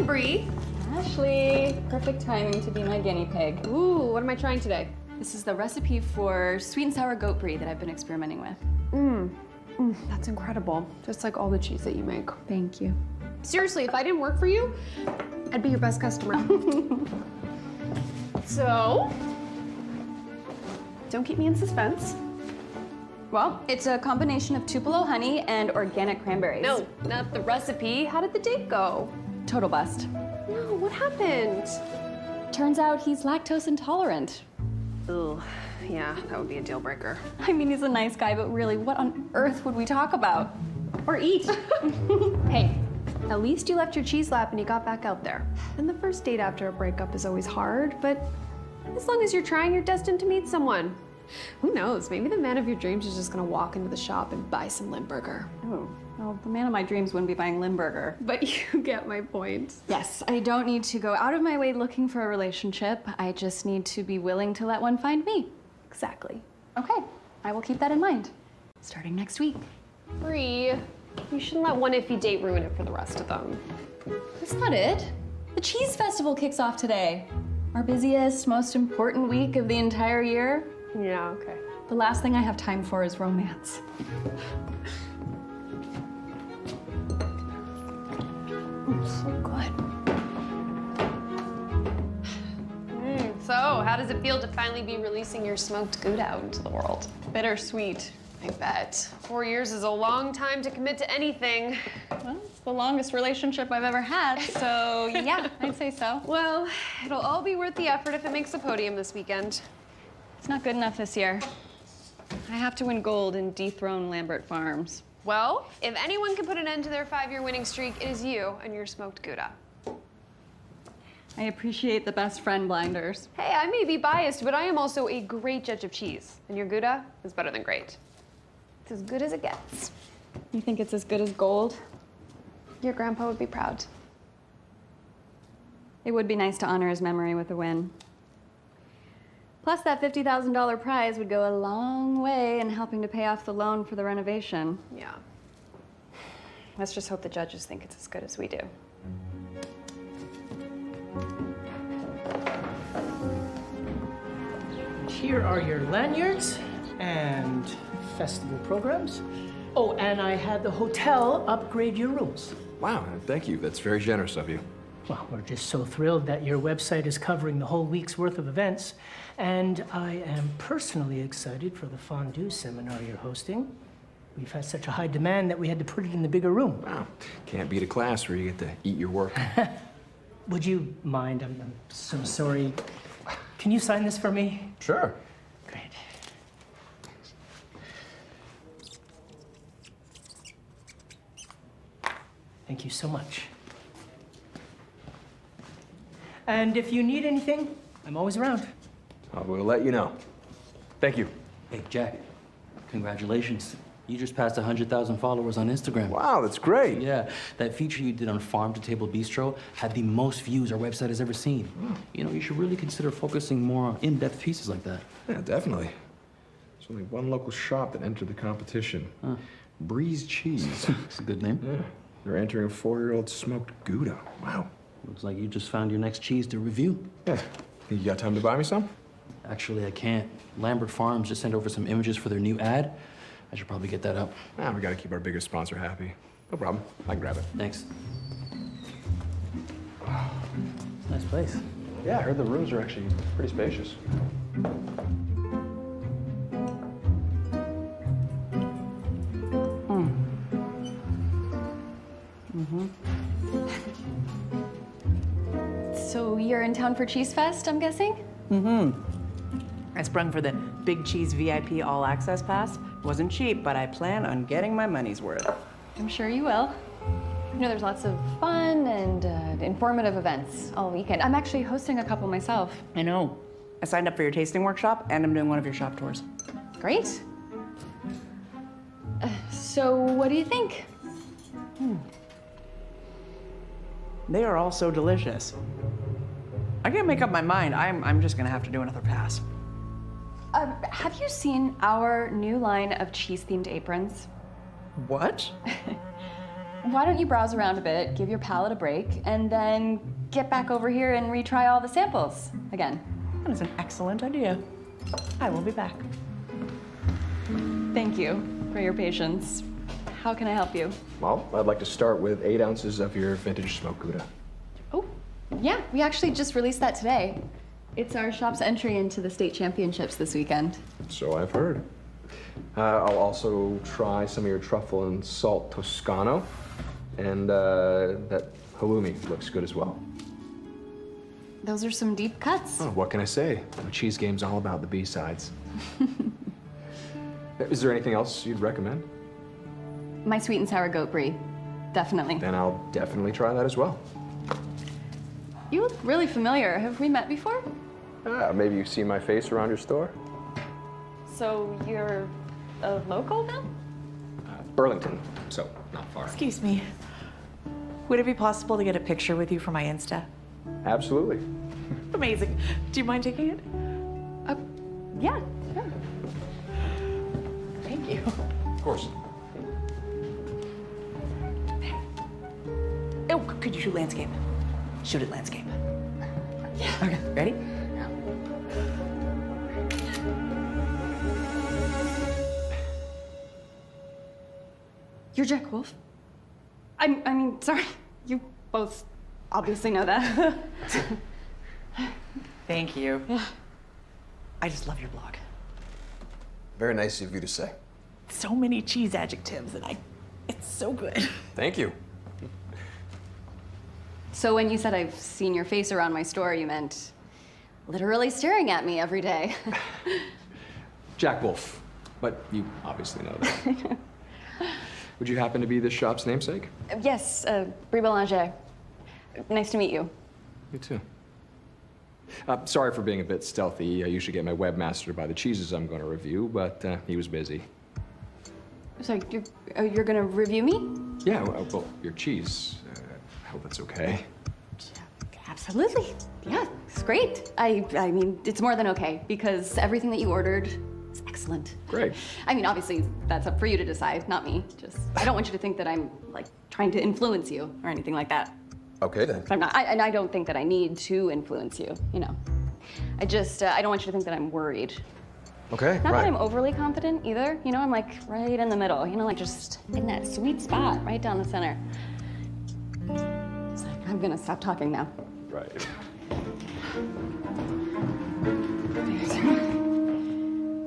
Bree. Ashley, perfect timing to be my guinea pig. Ooh, what am I trying today? This is the recipe for sweet and sour goat brie that I've been experimenting with. That's incredible. Just like all the cheese that you make. Thank you. Seriously, if I didn't work for you, I'd be your best customer. So, don't keep me in suspense. Well, it's a combination of Tupelo honey and organic cranberries. No, not the recipe. How did the date go? Total bust. No, what happened? Turns out he's lactose intolerant. Ugh, yeah, that would be a deal breaker. I mean, he's a nice guy, but really, what on earth would we talk about? Or eat. Hey, at least you left your cheese lap and you got back out there. And the first date after a breakup is always hard, but as long as you're trying, you're destined to meet someone. Who knows, maybe the man of your dreams is just gonna walk into the shop and buy some Limburger. Oh, well, the man of my dreams wouldn't be buying Limburger. But you get my point. Yes, I don't need to go out of my way looking for a relationship. I just need to be willing to let one find me. Exactly. Okay, I will keep that in mind. Starting next week. Bree, you shouldn't let one iffy date ruin it for the rest of them. That's not it. The Cheese Festival kicks off today. Our busiest, most important week of the entire year. Yeah, okay. The last thing I have time for is romance. So good. So, how does it feel to finally be releasing your smoked Gouda out into the world? Bittersweet. I bet. 4 years is a long time to commit to anything. Well, it's the longest relationship I've ever had, so yeah, I'd say so. Well, it'll all be worth the effort if it makes the podium this weekend. It's not good enough this year. I have to win gold and dethrone Lambert Farms. Well, if anyone can put an end to their 5-year winning streak, it is you and your smoked Gouda. I appreciate the best friend blinders. Hey, I may be biased, but I am also a great judge of cheese. And your Gouda is better than great. It's as good as it gets. You think it's as good as gold? Your grandpa would be proud. It would be nice to honor his memory with a win. Plus, that $50,000 prize would go a long way in helping to pay off the loan for the renovation. Yeah. Let's just hope the judges think it's as good as we do. Here are your lanyards and festival programs. Oh, and I had the hotel upgrade your rooms. Wow, thank you. That's very generous of you. Well, we're just so thrilled that your website is covering the whole week's worth of events. And I am personally excited for the fondue seminar you're hosting. We've had such a high demand that we had to put it in the bigger room. Wow, can't beat a class where you get to eat your work. Would you mind? I'm so sorry. Can you sign this for me? Sure. Great. Thank you so much. And if you need anything, I'm always around. I will let you know. Thank you. Hey, Jack, congratulations. You just passed 100,000 followers on Instagram. Wow, that's great. Yeah, that feature you did on Farm to Table Bistro had the most views our website has ever seen. You know, you should really consider focusing more on in-depth pieces like that. Yeah, definitely. There's only one local shop that entered the competition. Breeze Cheese. It's a good name. Yeah. They're entering a 4-year-old smoked Gouda. Wow. Looks like you just found your next cheese to review. Yeah. You got time to buy me some? Actually, I can't. Lambert Farms just sent over some images for their new ad. I should probably get that up. Ah, we gotta keep our biggest sponsor happy. No problem. I can grab it. Thanks. Nice place. Yeah, I heard the rooms are actually pretty spacious. So you're in town for Cheese Fest, I'm guessing? I sprung for the Big Cheese VIP All Access Pass. Wasn't cheap, but I plan on getting my money's worth. I'm sure you will. You know, there's lots of fun and informative events all weekend. I'm actually hosting a couple myself. I know. I signed up for your tasting workshop, and I'm doing one of your shop tours. Great. So what do you think? They are all so delicious. I can't make up my mind. I'm just gonna have to do another pass. Have you seen our new line of cheese-themed aprons? What? why don't you browse around a bit, give your palate a break, and then get back over here and retry all the samples again? That is an excellent idea. I will be back. Thank you for your patience. How can I help you? Well, I'd like to start with 8 ounces of your vintage smoked Gouda. Oh, yeah, we actually just released that today. It's our shop's entry into the state championships this weekend. So I've heard. I'll also try some of your truffle and salt Toscano. And that halloumi looks good as well. Those are some deep cuts. Oh, what can I say? The cheese game's all about the B-sides. Is there anything else you'd recommend? My sweet and sour goat brie, definitely. Then I'll definitely try that as well. You look really familiar. Have we met before? Maybe you've seen my face around your store? So you're a local now? Burlington, so not far. Excuse me. Would it be possible to get a picture with you for my Insta? Absolutely. Amazing. Do you mind taking it? Yeah, sure. Thank you. Of course. Oh, could you shoot landscape? Shoot it landscape. Yeah. Okay, ready? You're Jack Wolf? I mean, sorry. You both obviously know that. Thank you. Yeah. I just love your blog. Very nice of you to say. So many cheese adjectives, and it's so good. Thank you. So when you said I've seen your face around my store, you meant literally staring at me every day. Jack Wolf, but you obviously know that. Would you happen to be this shop's namesake? Yes, Brie Belanger. Nice to meet you. You too. Sorry for being a bit stealthy. I usually get my webmaster to buy the cheeses I'm going to review, but he was busy. Sorry, you're gonna review me? Yeah, well, your cheese. I hope that's okay. Absolutely. Yeah, it's great. I mean, it's more than okay, because everything that you ordered is excellent. Great. I mean, obviously, that's up for you to decide, not me. Just, I don't want you to think that I'm, like, trying to influence you or anything like that. Okay, then. I'm not, and I don't think that I need to influence you, you know. I don't want you to think that I'm worried. Okay, Not right. that I'm overly confident either, you know, I'm like right in the middle, you know, like just in that sweet spot, right down the center. It's like, I'm gonna stop talking now. Right.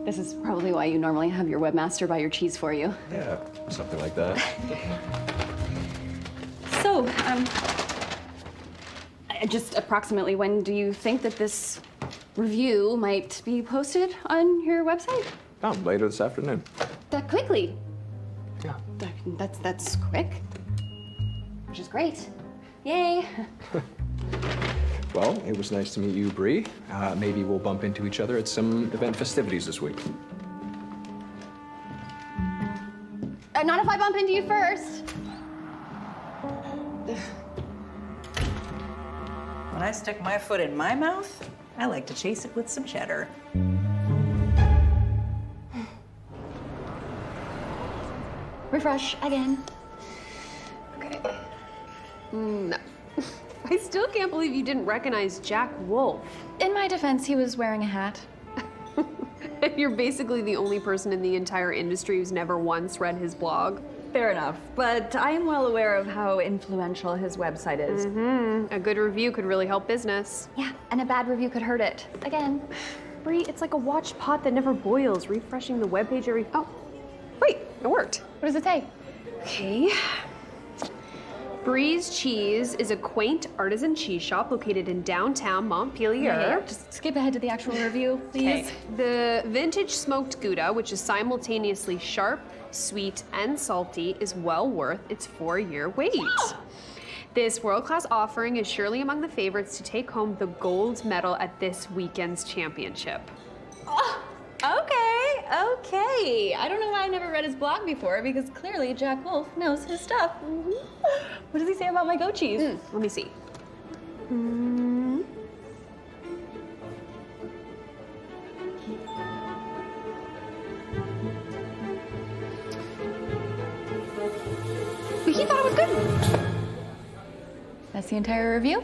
This is probably why you normally have your webmaster buy your cheese for you. Yeah, something like that. So, just approximately when do you think that this review might be posted on your website? Oh, later this afternoon. That quickly? Yeah. That's quick. Which is great. Yay. Well, it was nice to meet you, Brie. Maybe we'll bump into each other at some event festivities this week. Not if I bump into you first. When I stick my foot in my mouth, I like to chase it with some cheddar. Refresh again. Okay. No. I still can't believe you didn't recognize Jack Wolf. In my defense, he was wearing a hat. You're basically the only person in the entire industry who's never once read his blog. Fair enough, but I am well aware of how influential his website is. A good review could really help business. Yeah, and a bad review could hurt it. Again. Brie, it's like a watch pot that never boils, refreshing the webpage every... Oh, wait, it worked. What does it say? Okay. Brie's Cheese is a quaint artisan cheese shop located in downtown Montpelier. Yeah. Just skip ahead to the actual review, please. Okay. The vintage smoked Gouda, which is simultaneously sharp, sweet, and salty, is well worth its 4-year wait. This world-class offering is surely among the favorites to take home the gold medal at this weekend's championship. Oh, okay. I don't know why I never read his blog before, because clearly Jack Wolf knows his stuff. What does he say about my goat cheese? Let me see. he thought it was good. That's the entire review?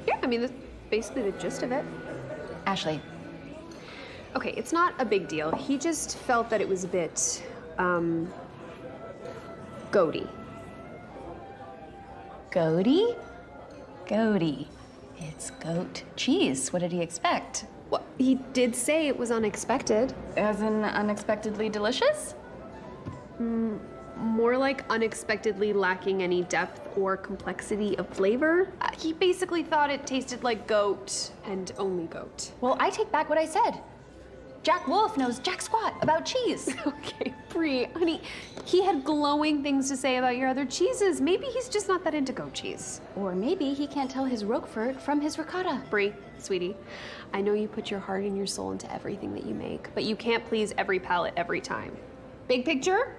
Yeah, I mean, that's basically the gist of it. Ashley. Okay, it's not a big deal. He just felt that it was a bit, goaty. Goaty? Goaty. It's goat cheese. What did he expect? Well, he did say it was unexpected. As in unexpectedly delicious? More like unexpectedly lacking any depth or complexity of flavor. He basically thought it tasted like goat and only goat. Well, I take back what I said. Jack Wolf knows jack squat about cheese. Okay, Brie, honey, he had glowing things to say about your other cheeses. Maybe he's just not that into goat cheese. Or maybe he can't tell his Roquefort from his ricotta. Brie, sweetie, I know you put your heart and your soul into everything that you make, but you can't please every palate every time. Big picture,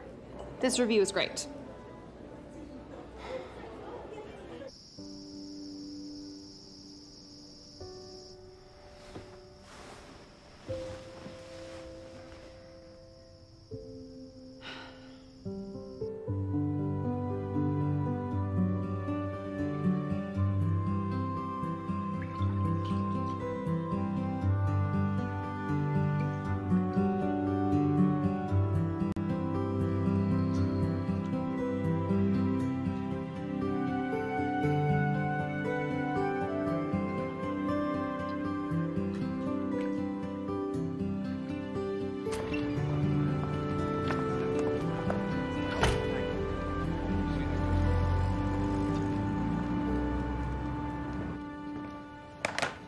this review is great.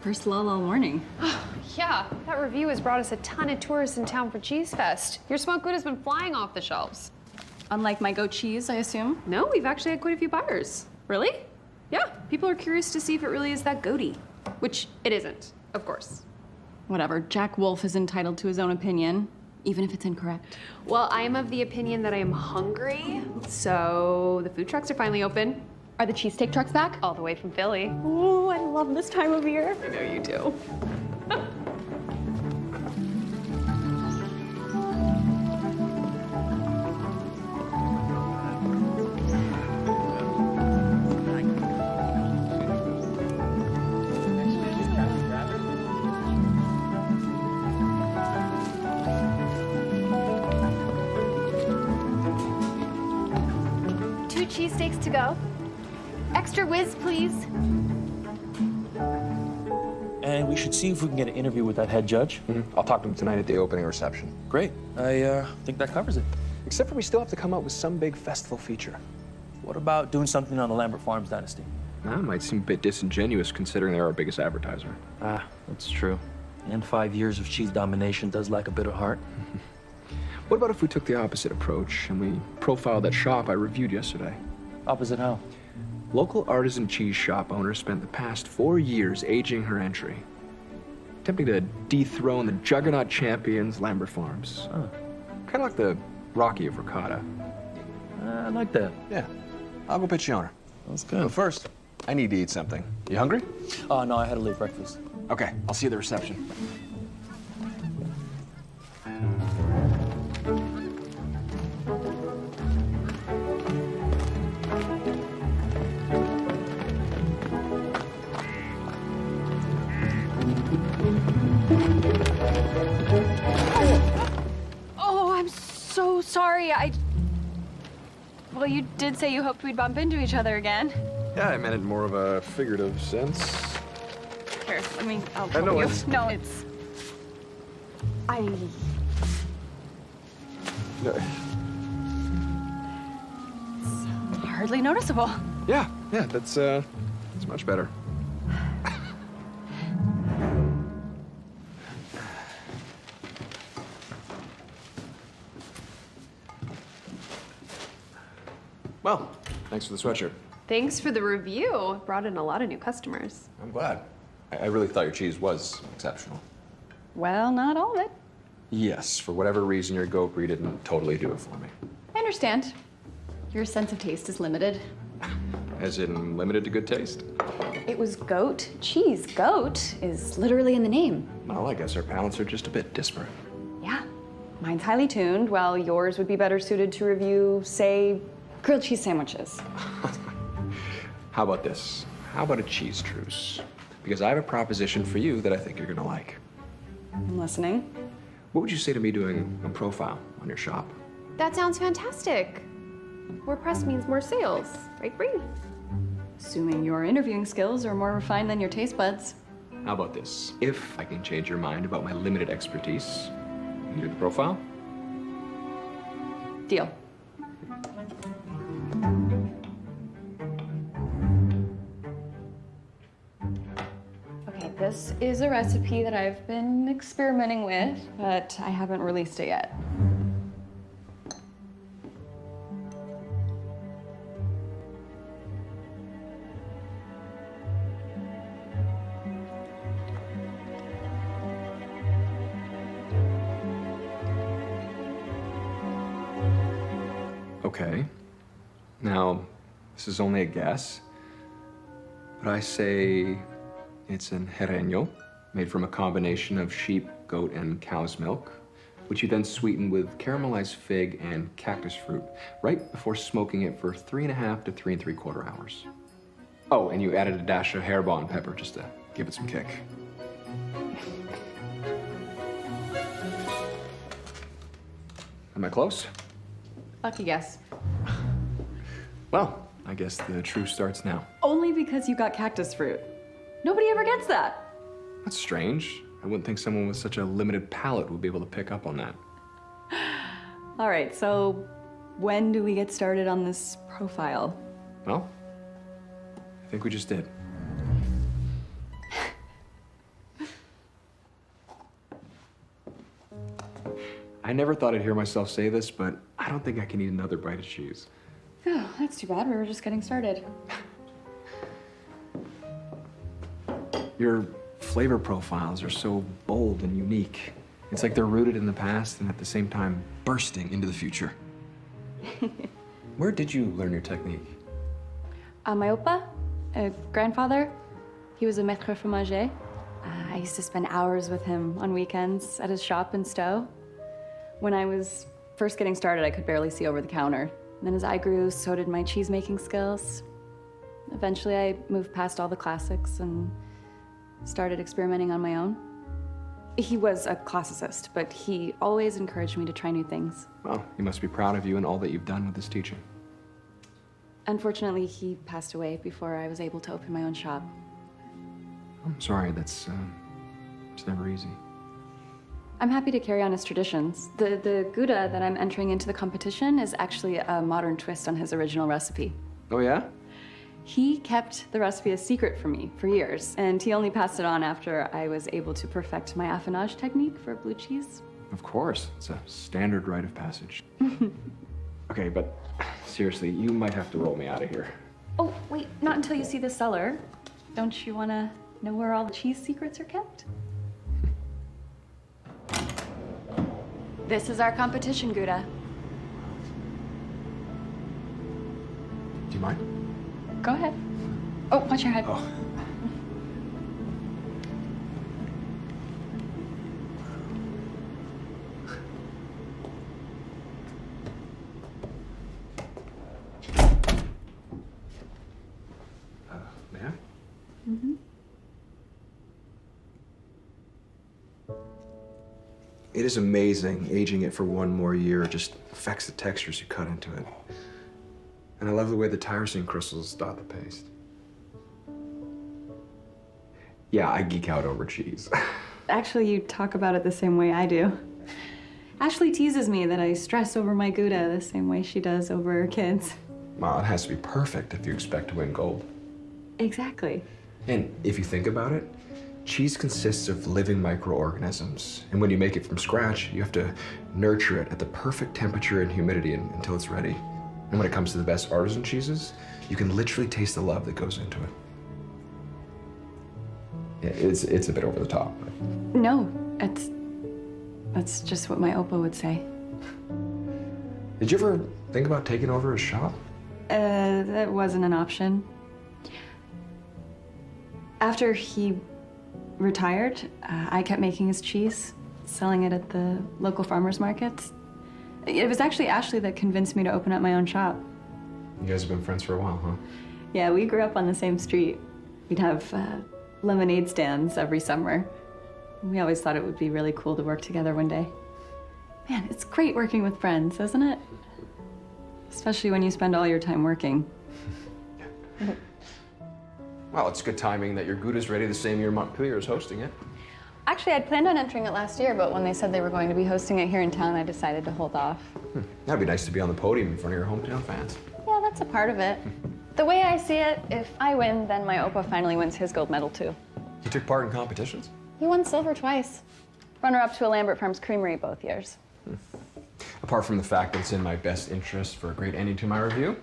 First lull all morning. Yeah, that review has brought us a ton of tourists in town for Cheese Fest. Your smoked good has been flying off the shelves. Unlike my goat cheese, I assume. No, we've actually had quite a few buyers. Really? Yeah, people are curious to see if it really is that goaty, which it isn't, of course. Whatever, Jack Wolf is entitled to his own opinion, even if it's incorrect. Well, I am of the opinion that I am hungry, so the food trucks are finally open. Are the cheesesteak trucks back? All the way from Philly. Ooh, I love this time of year. I know you do. Two cheesesteaks to go. Extra whiz, please. And we should see if we can get an interview with that head judge. I'll talk to him tonight at the opening reception. Great. I think that covers it. Except for we still have to come up with some big festival feature. What about doing something on the Lambert Farms dynasty? That might seem a bit disingenuous considering they're our biggest advertiser. Ah, that's true. And 5 years of cheese domination does lack a bit of heart. What about if we took the opposite approach and we profiled that shop I reviewed yesterday? Opposite how? Local artisan cheese shop owner spent the past 4 years aging her entry, attempting to dethrone the juggernaut champions, Lambert Farms. Oh. Kind of like the Rocky of ricotta. I like that. Yeah, I'll go pitch the owner. That's But good. first, I need to eat something. You hungry? Oh, no, I had a late breakfast. Okay, I'll see you at the reception. Oh, I'm so sorry. Well, you did say you hoped we'd bump into each other again. Yeah, I meant it in more of a figurative sense. Here, I'll I help know you. it's- No, it's... hardly noticeable. Yeah, that's much better. Well, thanks for the sweatshirt. Thanks for the review. Brought in a lot of new customers. I'm glad. I really thought your cheese was exceptional. Well, not all of it. Yes, for whatever reason, your goat brie didn't totally do it for me. I understand. Your sense of taste is limited. As in, limited to good taste? It was goat cheese. Goat is literally in the name. Well, I guess our palates are just a bit disparate. Yeah. Mine's highly tuned, while yours would be better suited to review, say, grilled cheese sandwiches. How about this? How about a cheese truce? Because I have a proposition for you that I think you're gonna like. I'm listening. What would you say to me doing a profile on your shop? That sounds fantastic. More press means more sales, right, Bree? Assuming your interviewing skills are more refined than your taste buds. How about this? If I can change your mind about my limited expertise, you do the profile? Deal. Okay, this is a recipe that I've been experimenting with, but I haven't released it yet. Okay. Now, this is only a guess, but I say it's an hereño, made from a combination of sheep, goat, and cow's milk, which you then sweeten with caramelized fig and cactus fruit, right before smoking it for 3.5 to 3 3/4 hours. Oh, and you added a dash of Harbon pepper just to give it some kick. Am I close? Lucky guess. Well, I guess the truce starts now. Only because you got cactus fruit. Nobody ever gets that. That's strange. I wouldn't think someone with such a limited palate would be able to pick up on that. All right, so when do we get started on this profile? Well, I think we just did. I never thought I'd hear myself say this, but I don't think I can eat another bite of cheese. Oh, that's too bad. We were just getting started. Your flavor profiles are so bold and unique. It's like they're rooted in the past and at the same time bursting into the future. Where did you learn your technique? My opa, grandfather, he was a maître fromager. I used to spend hours with him on weekends at his shop in Stowe. When I was first getting started, I could barely see over the counter. And then as I grew, so did my cheese-making skills. Eventually, I moved past all the classics and started experimenting on my own. He was a classicist, but he always encouraged me to try new things. Well, he must be proud of you and all that you've done with his teaching. Unfortunately, he passed away before I was able to open my own shop. I'm sorry, it's never easy. I'm happy to carry on his traditions. The Gouda that I'm entering into the competition is actually a modern twist on his original recipe. Oh, yeah? He kept the recipe a secret from me for years, and he only passed it on after I was able to perfect my affinage technique for blue cheese. Of course. It's a standard rite of passage. Okay, but seriously, you might have to roll me out of here. Oh, wait, not until you see the cellar. Don't you want to know where all the cheese secrets are kept? This is our competition, Gouda. Do you mind? Go ahead. Oh, watch your head. Oh. May I? Mm-hmm. It is amazing. Aging it for one more year just affects the textures you cut into it. And I love the way the tyrosine crystals dot the paste. Yeah, I geek out over cheese. Actually, you talk about it the same way I do. Ashley teases me that I stress over my Gouda the same way she does over her kids. Well, it has to be perfect if you expect to win gold. Exactly. And if you think about it, cheese consists of living microorganisms. And when you make it from scratch, you have to nurture it at the perfect temperature and humidity until it's ready. And when it comes to the best artisan cheeses, you can literally taste the love that goes into it. Yeah, it's a bit over the top. No, that's just what my Opa would say. Did you ever think about taking over his shop? That wasn't an option. After he retired, I kept making his cheese, selling it at the local farmers markets. It was actually Ashley that convinced me to open up my own shop. You guys have been friends for a while, huh? Yeah, we grew up on the same street. We'd have lemonade stands every summer. We always thought it would be really cool to work together one day. Man, it's great working with friends, isn't it? Especially when you spend all your time working. Well, it's good timing that your Gouda's ready the same year Montpelier is hosting it. Actually, I'd planned on entering it last year, but when they said they were going to be hosting it here in town, I decided to hold off. That'd be nice to be on the podium in front of your hometown fans. Yeah, that's a part of it. The way I see it, if I win, then my Opa finally wins his gold medal too. You took part in competitions? He won silver twice. Runner-up to a Lambert Farms creamery both years. Apart from the fact that it's in my best interest for a great ending to my review,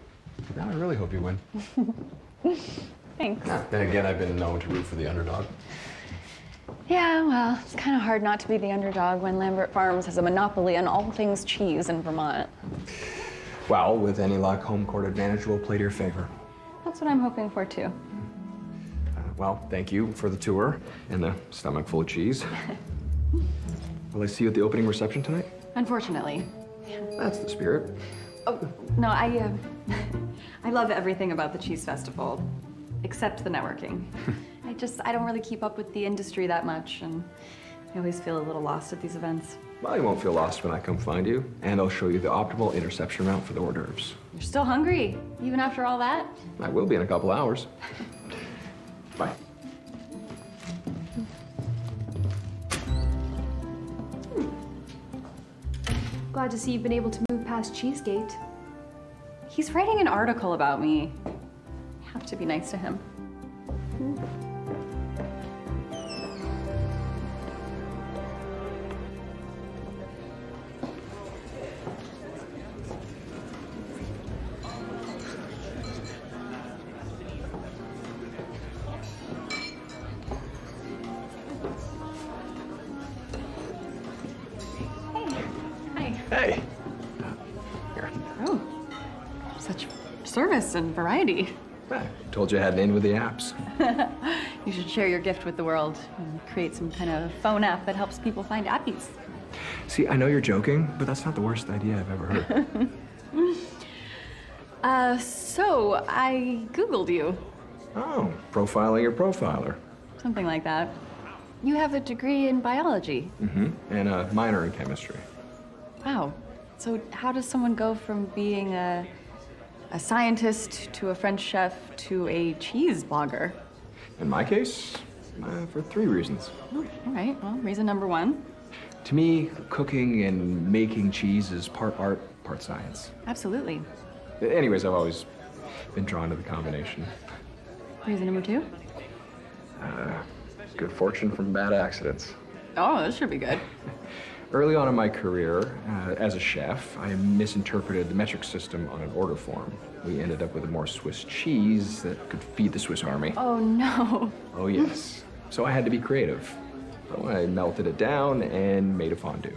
now I really hope you win. Thanks. Then again, I've been known to root for the underdog. Yeah, well, it's kind of hard not to be the underdog when Lambert Farms has a monopoly on all things cheese in Vermont. Well, with any luck, home court advantage will play to your favor. That's what I'm hoping for too. Well, thank you for the tour and the stomach full of cheese. Will I see you at the opening reception tonight? Unfortunately. That's the spirit. Oh, no, I love everything about the Cheese Festival, except the networking. I don't really keep up with the industry that much, and I always feel a little lost at these events. Well, you won't feel lost when I come find you, and I'll show you the optimal interception route for the hors d'oeuvres. You're still hungry, even after all that? I will be in a couple hours. Bye. Glad to see you've been able to move past Cheesegate. He's writing an article about me. I have to be nice to him. Hey. Here. Oh, such service and variety. I told you I had an in with the apps. You should share your gift with the world and create some kind of phone app that helps people find appies. See, I know you're joking, but that's not the worst idea I've ever heard. So I Googled you. Oh, profiling your profiler. Something like that. You have a degree in biology. Mm-hmm. And a minor in chemistry. Wow. So how does someone go from being a scientist to a French chef to a cheese blogger? In my case, for 3 reasons. Oh, all right. Well, reason number 1. To me, cooking and making cheese is part art, part science. Absolutely. Anyways, I've always been drawn to the combination. Reason number 2? Good fortune from bad accidents. Oh, this should be good. Early on in my career, as a chef, I misinterpreted the metric system on an order form. We ended up with a more Swiss cheese that could feed the Swiss army. Oh, no. Oh, yes. So I had to be creative. So I melted it down and made a fondue.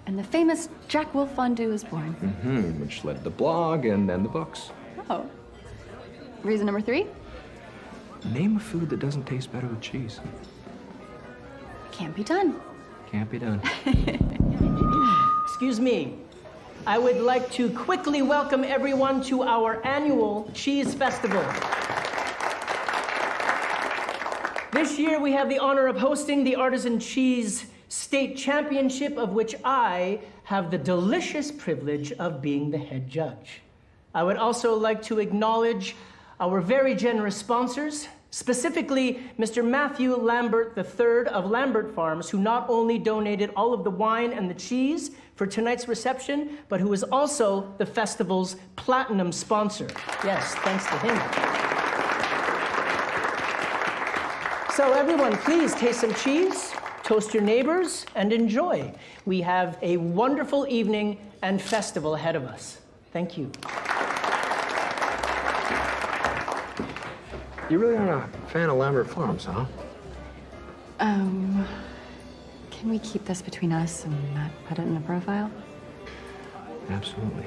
And the famous Jack Wolf fondue is born. Mm-hmm, which led to the blog and then the books. Oh. Reason number 3? Name a food that doesn't taste better with cheese. Can't be done. Can't be done. Excuse me. I would like to quickly welcome everyone to our annual Cheese Festival. This year we have the honor of hosting the Artisan Cheese State Championship, of which I have the delicious privilege of being the head judge. I would also like to acknowledge our very generous sponsors, specifically Mr. Matthew Lambert III of Lambert Farms, who not only donated all of the wine and the cheese for tonight's reception, but who is also the festival's platinum sponsor. Yes, thanks to him. So everyone, please taste some cheese, toast your neighbors, and enjoy. We have a wonderful evening and festival ahead of us. Thank you. You really aren't a fan of Lambert Farms, huh? Can we keep this between us and not put it in the profile? Absolutely.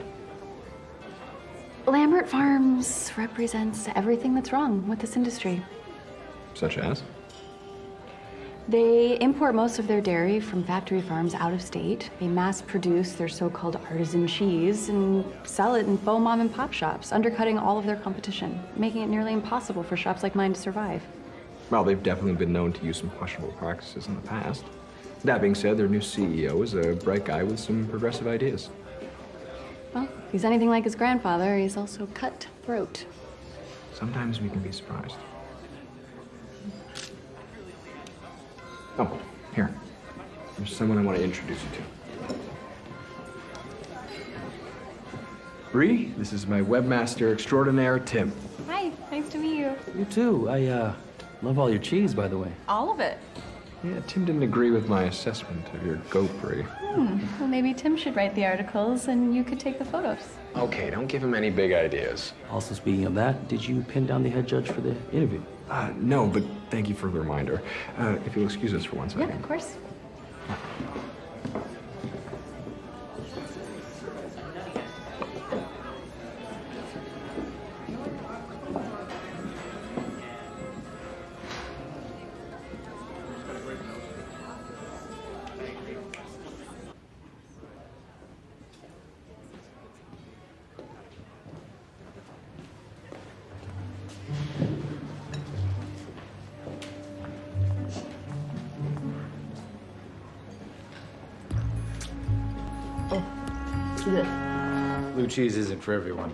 Lambert Farms represents everything that's wrong with this industry. Such as? They import most of their dairy from factory farms out of state. They mass produce their so-called artisan cheese and sell it in faux mom and pop shops, undercutting all of their competition, making it nearly impossible for shops like mine to survive. Well, they've definitely been known to use some questionable practices in the past. That being said, their new CEO is a bright guy with some progressive ideas. Well, if he's anything like his grandfather, he's also cutthroat. Sometimes we can be surprised. Oh, here. There's someone I want to introduce you to. Bree, this is my webmaster extraordinaire, Tim. Hi, nice to meet you. You too. I love all your cheese, by the way. All of it. Yeah, Tim didn't agree with my assessment of your goat, Bree. Well, maybe Tim should write the articles and you could take the photos. Okay, don't give him any big ideas. Also, speaking of that, did you pin down the head judge for the interview? No, but thank you for the reminder. If you'll excuse us for 1 second. Yeah, of course. Blue cheese isn't for everyone.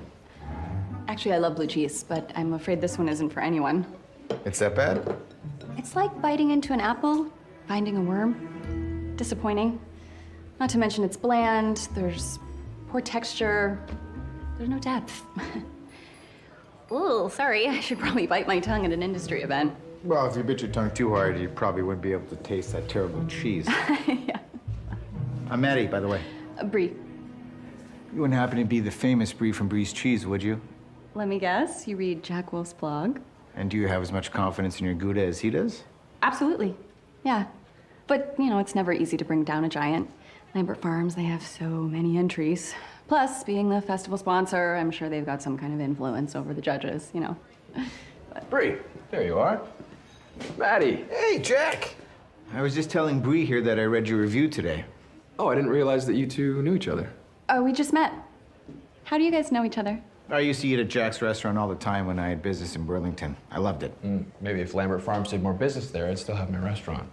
Actually, I love blue cheese, but I'm afraid this one isn't for anyone. It's that bad? It's like biting into an apple, finding a worm. Disappointing. Not to mention it's bland, there's poor texture, there's no depth. Ooh, sorry, I should probably bite my tongue at an industry event. Well, if you bit your tongue too hard, you probably wouldn't be able to taste that terrible cheese. Yeah. I'm Maddie, by the way. Brie, You wouldn't happen to be the famous Brie from Brie's Cheese, would you? let me guess, you read Jack Wolf's blog? And do you have as much confidence in your Gouda as he does? Absolutely, yeah. But, you know, it's never easy to bring down a giant. Lambert Farms, they have so many entries. Plus, being the festival sponsor, I'm sure they've got some kind of influence over the judges, you know. Bree, there you are. Maddie. Hey, Jack! I was just telling Brie here that I read your review today. Oh, I didn't realize that you two knew each other. Oh, we just met. How do you guys know each other? I used to eat at Jack's restaurant all the time when I had business in Burlington. I loved it. Maybe if Lambert Farms did more business there, I'd still have my restaurant.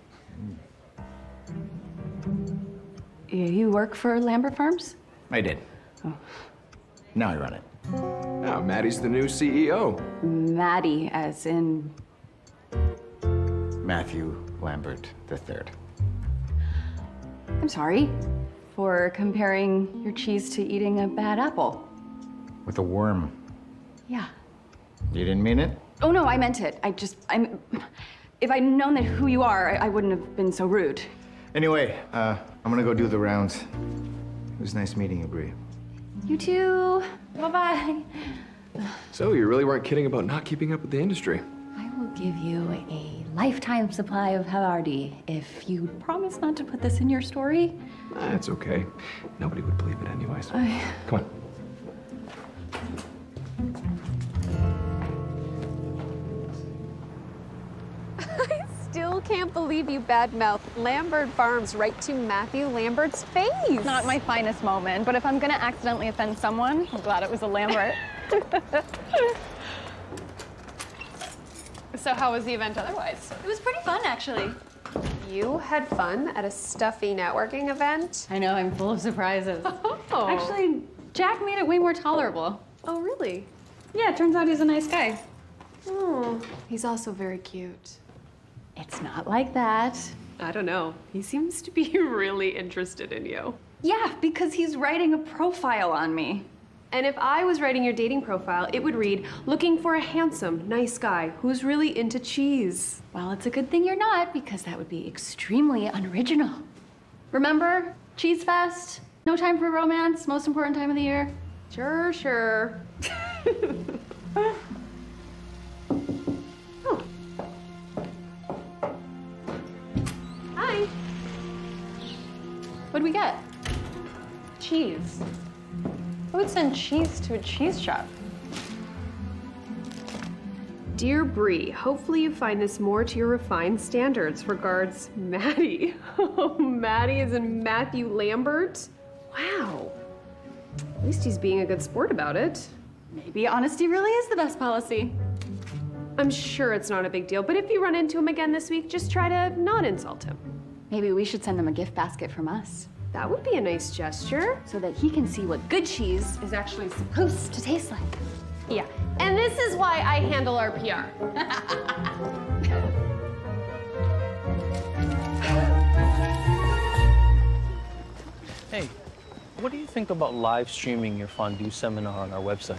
You work for Lambert Farms? I did. Oh. Now I run it. Now, Maddie's the new CEO. Maddie, as in... Matthew Lambert III. I'm sorry for comparing your cheese to eating a bad apple. With a worm. Yeah. You didn't mean it? Oh, no, I meant it. If I'd known that who you are, I wouldn't have been so rude. Anyway, I'm gonna go do the rounds. It was nice meeting you, Brie. You too. Bye-bye. So you really weren't kidding about not keeping up with the industry. I will give you a lifetime supply of Havarti if you promise not to put this in your story. That's okay. Nobody would believe it anyways. Come on. Still can't believe you badmouthed Lambert Farms right to Matthew Lambert's face. Not my finest moment, but if I'm gonna accidentally offend someone, I'm glad it was a Lambert. So how was the event otherwise? It was pretty fun, actually. You had fun at a stuffy networking event? I know, I'm full of surprises. Oh. Actually, Jack made it way more tolerable. Oh, really? Yeah, it turns out he's a nice guy. Oh, he's also very cute. It's not like that. I don't know. He seems to be really interested in you. Yeah, because he's writing a profile on me. And if I was writing your dating profile, it would read, looking for a handsome, nice guy who's really into cheese. Well, it's a good thing you're not, because that would be extremely unoriginal. Remember? Cheese Fest? No time for romance, most important time of the year. Sure, sure. Oh. Hi. What'd we get? Cheese. Who would send cheese to a cheese shop? Dear Bree, hopefully you find this more to your refined standards. Regards, Maddie. Oh, Maddie is in Matthew Lambert? Wow. At least he's being a good sport about it. Maybe honesty really is the best policy. I'm sure it's not a big deal, but if you run into him again this week, just try to not insult him. Maybe we should send him a gift basket from us, That would be a nice gesture. so that he can see what good cheese is actually supposed to taste like. Yeah, and this is why I handle our PR. Hey, what do you think about live streaming your fondue seminar on our website?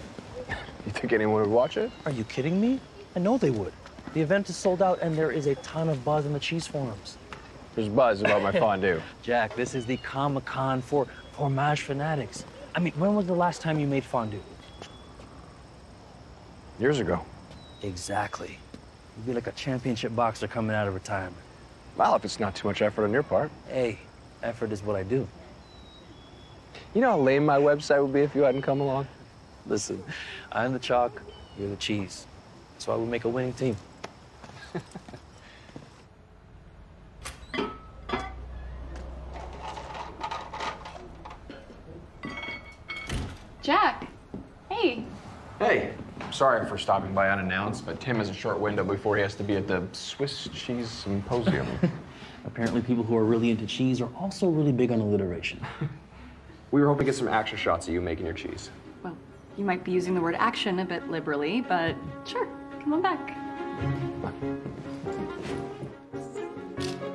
You think anyone would watch it? Are you kidding me? I know they would. The event is sold out and there is a ton of buzz in the cheese forums. There's buzz about my fondue. Jack, this is the Comic-Con for fromage fanatics. I mean, when was the last time you made fondue? Years ago. Exactly. You'd be like a championship boxer coming out of retirement. Well, if it's not too much effort on your part. Hey, effort is what I do. You know how lame my website would be if you hadn't come along? Listen, I'm the chalk, you're the cheese. That's why we make a winning team. Jack, hey. Hey, sorry for stopping by unannounced, but Tim has a short window before he has to be at the Swiss Cheese Symposium. Apparently, people who are really into cheese are also really big on alliteration. We were hoping to get some action shots of you making your cheese. Well, you might be using the word action a bit liberally, but sure, come on back.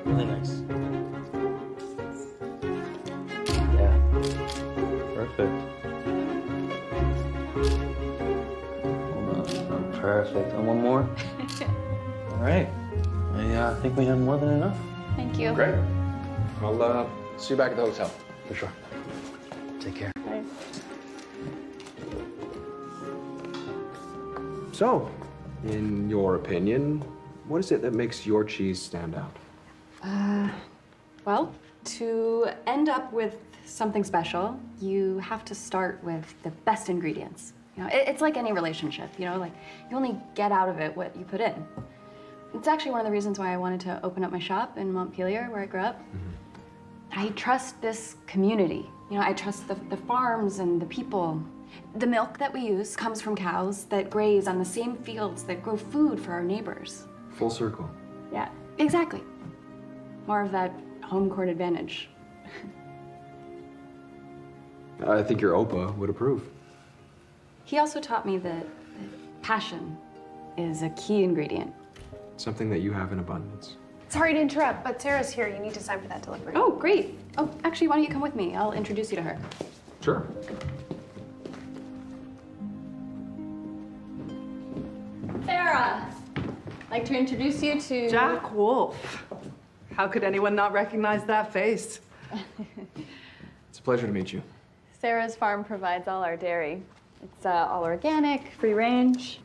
Really nice. Yeah. Perfect. Hold on. Perfect. And one more? All right. I think we have more than enough. Thank you. Great. I'll see you back at the hotel. For sure. Take care. Bye. So, in your opinion, what is it that makes your cheese stand out? Well, to end up with something special, you have to start with the best ingredients. You know, it's like any relationship, you know, like you only get out of it what you put in. It's actually one of the reasons why I wanted to open up my shop in Montpelier, where I grew up. I trust this community. You know, I trust the farms and the people. The milk that we use comes from cows that graze on the same fields that grow food for our neighbors. Full circle. Yeah, exactly. More of that home court advantage. I think your Opa would approve. He also taught me that passion is a key ingredient. Something that you have in abundance. Sorry to interrupt, but Sarah's here. You need to sign for that delivery. Oh, great. Oh, actually, why don't you come with me? I'll introduce you to her. Sure. Sarah, I'd like to introduce you to... Jack Wolf. How could anyone not recognize that face? It's a pleasure to meet you. Sarah's farm provides all our dairy. It's all organic, free range.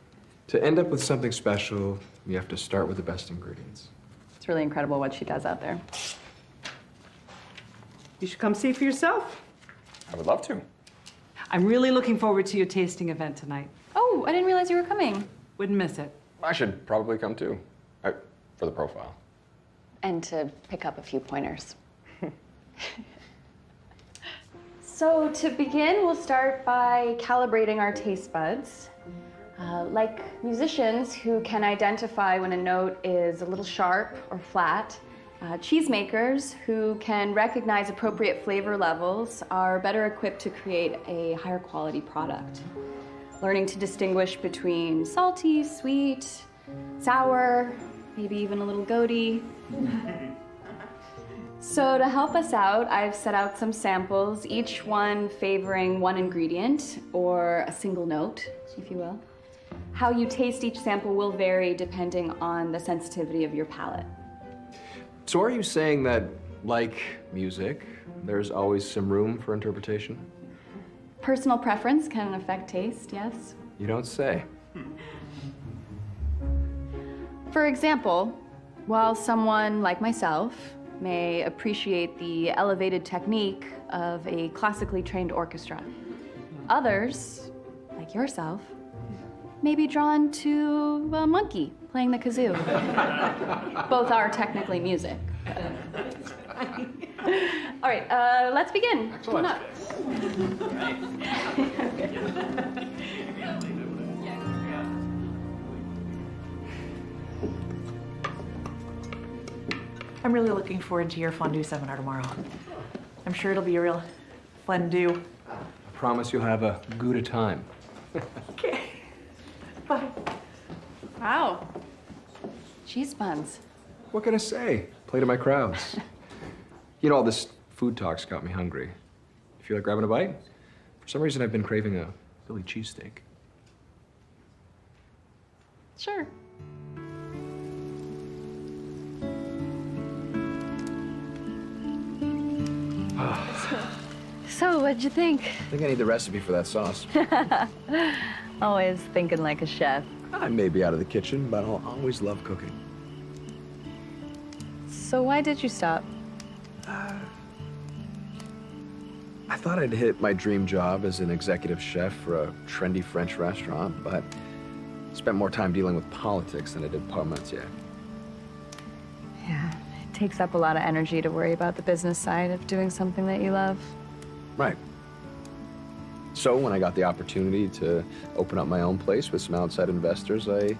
To end up with something special, you have to start with the best ingredients. It's really incredible what she does out there. You should come see for yourself. I would love to. I'm really looking forward to your tasting event tonight. Oh, I didn't realize you were coming. Wouldn't miss it. I should probably come too. For the profile. And to pick up a few pointers. So to begin, we'll start by calibrating our taste buds. Like musicians who can identify when a note is a little sharp or flat, cheesemakers who can recognize appropriate flavor levels are better equipped to create a higher quality product. Learning to distinguish between salty, sweet, sour, maybe even a little goaty. So to help us out, I've set out some samples, each one favoring one ingredient or a single note, if you will. How you taste each sample will vary depending on the sensitivity of your palate. So are you saying that, like music, there's always some room for interpretation? Personal preference can affect taste, yes. You don't say. For example, while someone like myself may appreciate the elevated technique of a classically trained orchestra, others, like yourself, maybe drawn to a monkey playing the kazoo. Both are technically music. All right, let's begin. Excellent. Come on up. I'm really looking forward to your fondue seminar tomorrow. I'm sure it'll be a real fun do. I promise you'll have a good time. Okay. Bye. Wow. Cheese buns. What can I say? Play to my crowds. You know, all this food talk's got me hungry. You feel like grabbing a bite? For some reason, I've been craving a Philly cheesesteak. Sure. So, what'd you think? I think I need the recipe for that sauce. Always thinking like a chef. I may be out of the kitchen, but I'll always love cooking. So why did you stop? I thought I'd hit my dream job as an executive chef for a trendy French restaurant, but spent more time dealing with politics than I did parmentier. Yeah, it takes up a lot of energy to worry about the business side of doing something that you love. Right. So when I got the opportunity to open up my own place with some outside investors, I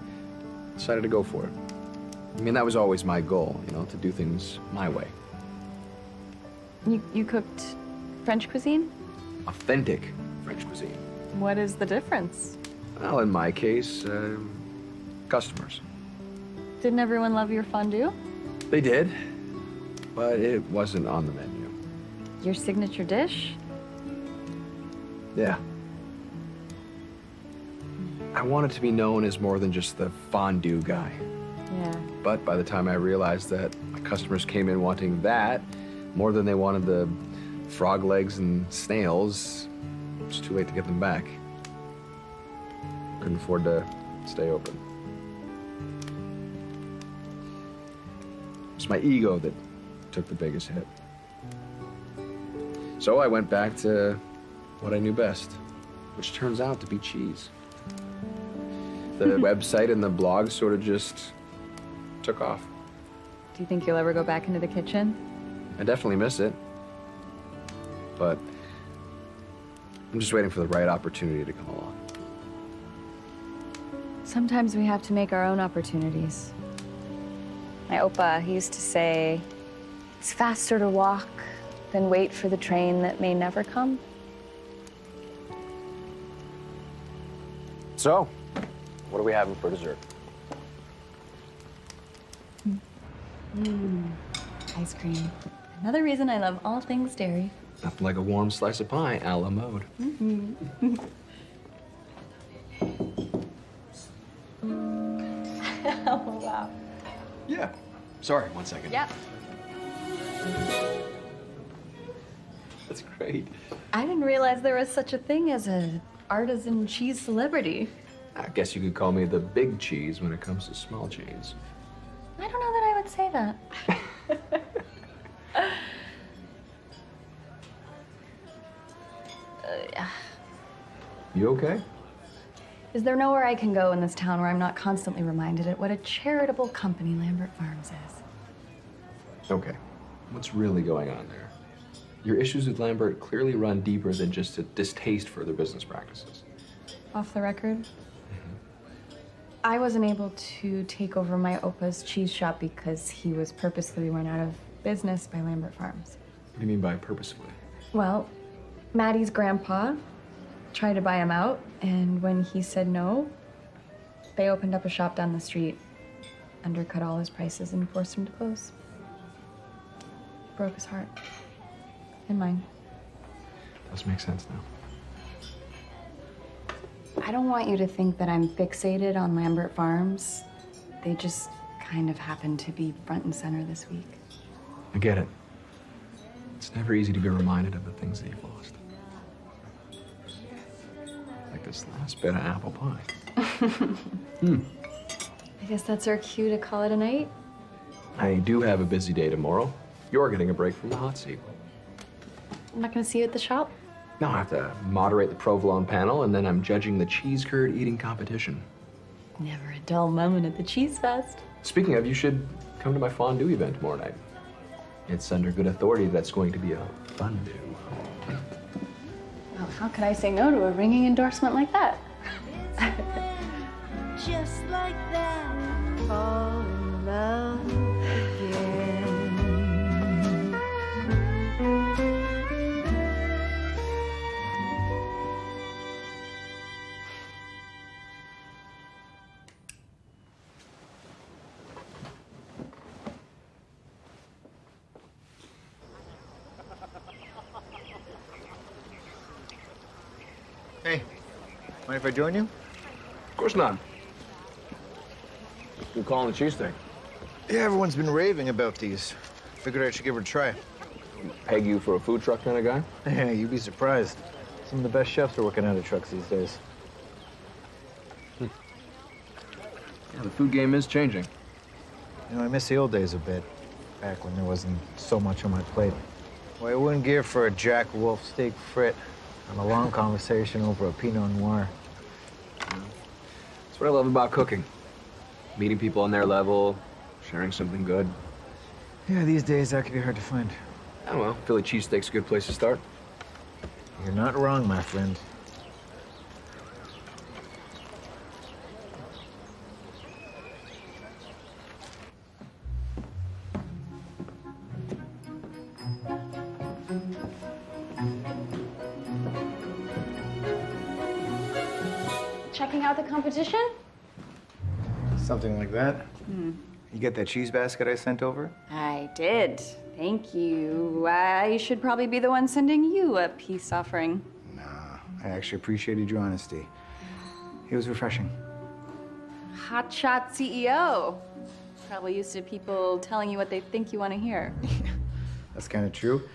decided to go for it. I mean, that was always my goal, you know, to do things my way. You cooked French cuisine? Authentic French cuisine. What is the difference? Well, in my case, customers. Didn't everyone love your fondue? They did, but it wasn't on the menu. Your signature dish? Yeah. I wanted to be known as more than just the fondue guy. Yeah. But by the time I realized that my customers came in wanting that more than they wanted the frog legs and snails, it was too late to get them back. Couldn't afford to stay open. It's my ego that took the biggest hit. So I went back to what I knew best, which turns out to be cheese. The website and the blog sort of just took off. Do you think you'll ever go back into the kitchen? I definitely miss it, but I'm just waiting for the right opportunity to come along. Sometimes we have to make our own opportunities. My oppa, he used to say, it's faster to walk than wait for the train that may never come. So, what are we having for dessert? Ice cream. Another reason I love all things dairy. Nothing like a warm slice of pie, a la mode. Oh, wow. Yeah. Sorry, 1 second. Yep. That's great. I didn't realize there was such a thing as an artisan cheese celebrity. I guess you could call me the big cheese when it comes to small chains. I don't know that I would say that. You okay? Is there nowhere I can go in this town where I'm not constantly reminded at what a charitable company Lambert Farms is? Okay. What's really going on there? Your issues with Lambert clearly run deeper than just a distaste for their business practices. Off the record? I wasn't able to take over my oppa's cheese shop because he was purposely run out of business by Lambert Farms. What do you mean by purposefully? Well, Maddie's grandpa tried to buy him out, and when he said no, they opened up a shop down the street, undercut all his prices, and forced him to close. Broke his heart. And mine. Does make sense now. I don't want you to think that I'm fixated on Lambert Farms. They just kind of happen to be front and center this week. I get it. It's never easy to be reminded of the things that you've lost. Like this last bit of apple pie. I guess that's our cue to call it a night. I do have a busy day tomorrow. You're getting a break from the hot seat. I'm not gonna see you at the shop. Now I have to moderate the provolone panel, and then I'm judging the cheese curd eating competition. Never a dull moment at the Cheese Fest. Speaking of, you should come to my fondue event tomorrow night. It's under good authority that's going to be a fondue. Well, how could I say no to a ringing endorsement like that? Just like that, fall in love again. Hey, mind if I join you? Of course not. Good call on the cheesesteak. Yeah, everyone's been raving about these. Figured I should give it a try. Peg you for a food truck kind of guy? Yeah, you'd be surprised. Some of the best chefs are working out of trucks these days. Yeah, the food game is changing. You know, I miss the old days a bit, back when there wasn't so much on my plate. Well, I wouldn't give for a Jack Wolf steak frit and a long conversation over a Pinot Noir. That's what I love about cooking. Meeting people on their level, sharing something good. Yeah, these days that can be hard to find. Oh, well, Philly cheesesteak's a good place to start. You're not wrong, my friend. Checking out the competition? Something like that. You get that cheese basket I sent over? I did. Thank you. I should probably be the one sending you a peace offering. Nah, I actually appreciated your honesty. It was refreshing. Hotshot CEO. Probably used to people telling you what they think you want to hear. That's kind of true.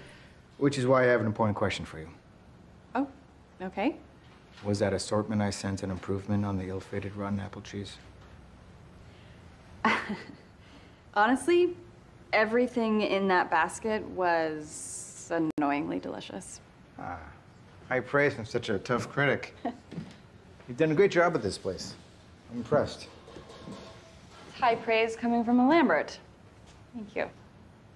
Which is why I have an important question for you. Oh, okay. Was that assortment I sent an improvement on the ill-fated rotten apple cheese? Honestly, everything in that basket was annoyingly delicious. High praise from such a tough critic. You've done a great job at this place. I'm impressed. High praise coming from a Lambert. Thank you.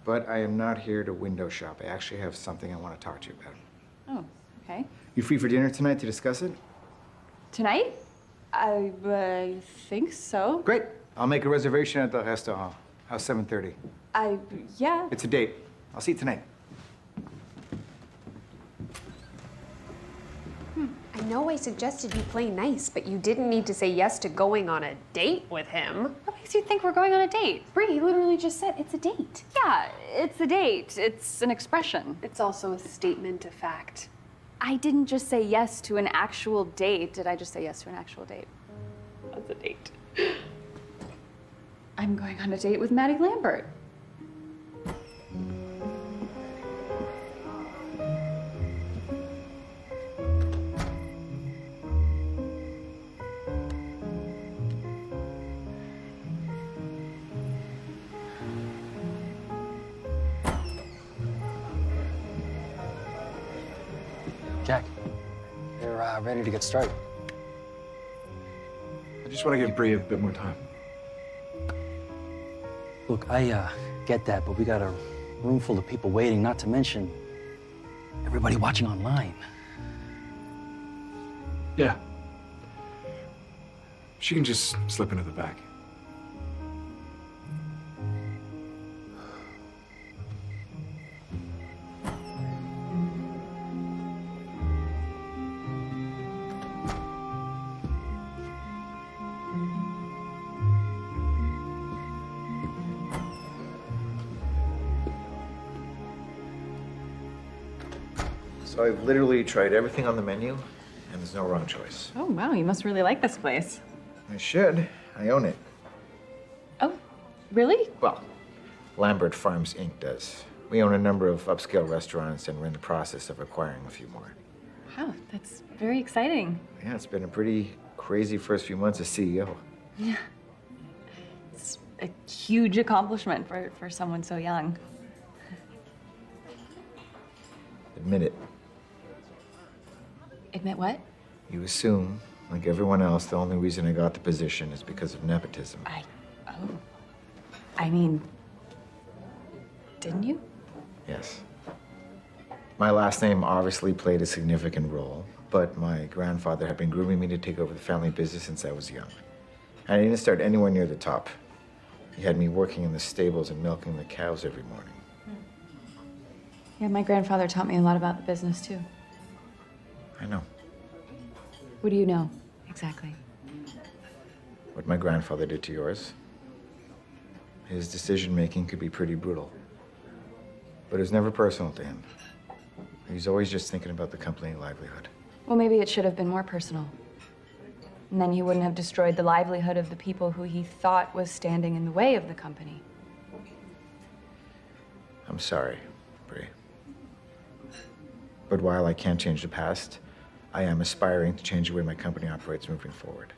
But I am not here to window shop. I actually have something I want to talk to you about. Oh, okay. You free for dinner tonight to discuss it? Tonight? I think so. Great. I'll make a reservation at the restaurant. How's 7:30? Yeah. It's a date. I'll see you tonight. I know I suggested you play nice, but you didn't need to say yes to going on a date with him. What makes you think we're going on a date? Bree, you literally just said it's a date. Yeah, it's a date. It's an expression. It's also a statement of fact. I didn't just say yes to an actual date. Did I just say yes to an actual date? That's a date. I'm going on a date with Maddie Lambert. Jack, you're ready to get started. I just want to give Bree a bit more time. Look, I get that, but we got a room full of people waiting, not to mention everybody watching online. Yeah. She can just slip into the back. So I've literally tried everything on the menu, and there's no wrong choice. Oh, wow, you must really like this place. I should. I own it. Oh, really? Well, Lambert Farms Inc. does. We own a number of upscale restaurants, and we're in the process of acquiring a few more. Wow, that's very exciting. Yeah, it's been a pretty crazy first few months as CEO. Yeah. It's a huge accomplishment for someone so young. Admit it. Admit what? You assume, like everyone else, the only reason I got the position is because of nepotism. I mean, didn't you? Yes. My last name obviously played a significant role, but my grandfather had been grooming me to take over the family business since I was young. And I didn't start anywhere near the top. He had me working in the stables and milking the cows every morning. Yeah, my grandfather taught me a lot about the business, too. I know. What do you know, exactly? What my grandfather did to yours. His decision-making could be pretty brutal. But it was never personal to him. He's always just thinking about the company livelihood. Well, maybe it should have been more personal. And then he wouldn't have destroyed the livelihood of the people who he thought was standing in the way of the company. I'm sorry, Bree. But while I can't change the past, I am aspiring to change the way my company operates moving forward.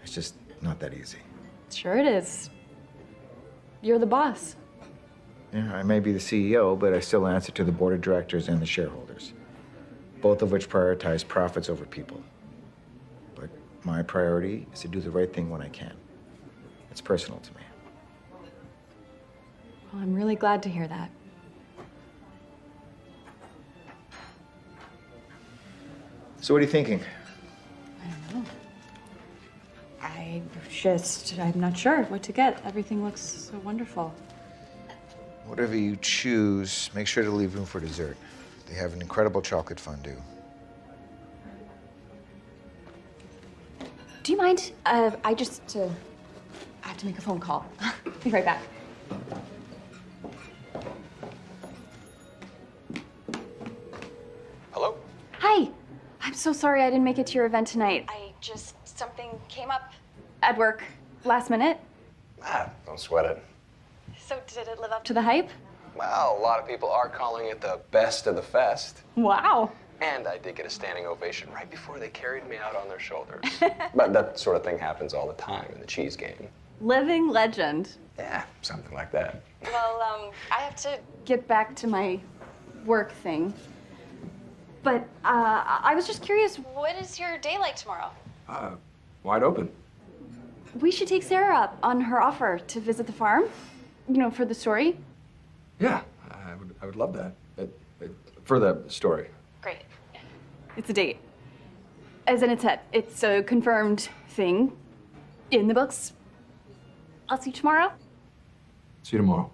It's just not that easy. Sure it is. You're the boss. Yeah, I may be the CEO, but I still answer to the board of directors and the shareholders, both of which prioritize profits over people. But my priority is to do the right thing when I can. It's personal to me. Well, I'm really glad to hear that. So what are you thinking? I don't know. I'm not sure what to get. Everything looks so wonderful. Whatever you choose, make sure to leave room for dessert. They have an incredible chocolate fondue. Do you mind? I have to make a phone call. Be right back. Hello? Hi. I'm so sorry I didn't make it to your event tonight. Something came up at work last minute. Don't sweat it. So did it live up to the hype? Well, a lot of people are calling it the best of the fest. Wow. And I did get a standing ovation right before they carried me out on their shoulders. But that sort of thing happens all the time in the cheese game. Living legend. Yeah, something like that. Well, I have to get back to my work thing. But I was just curious, what is your day like tomorrow? Wide open. We should take Sarah up on her offer to visit the farm, for the story. Yeah, I would love that. For the story. Great. It's a date. As in it's a confirmed thing in the books. I'll see you tomorrow. See you tomorrow.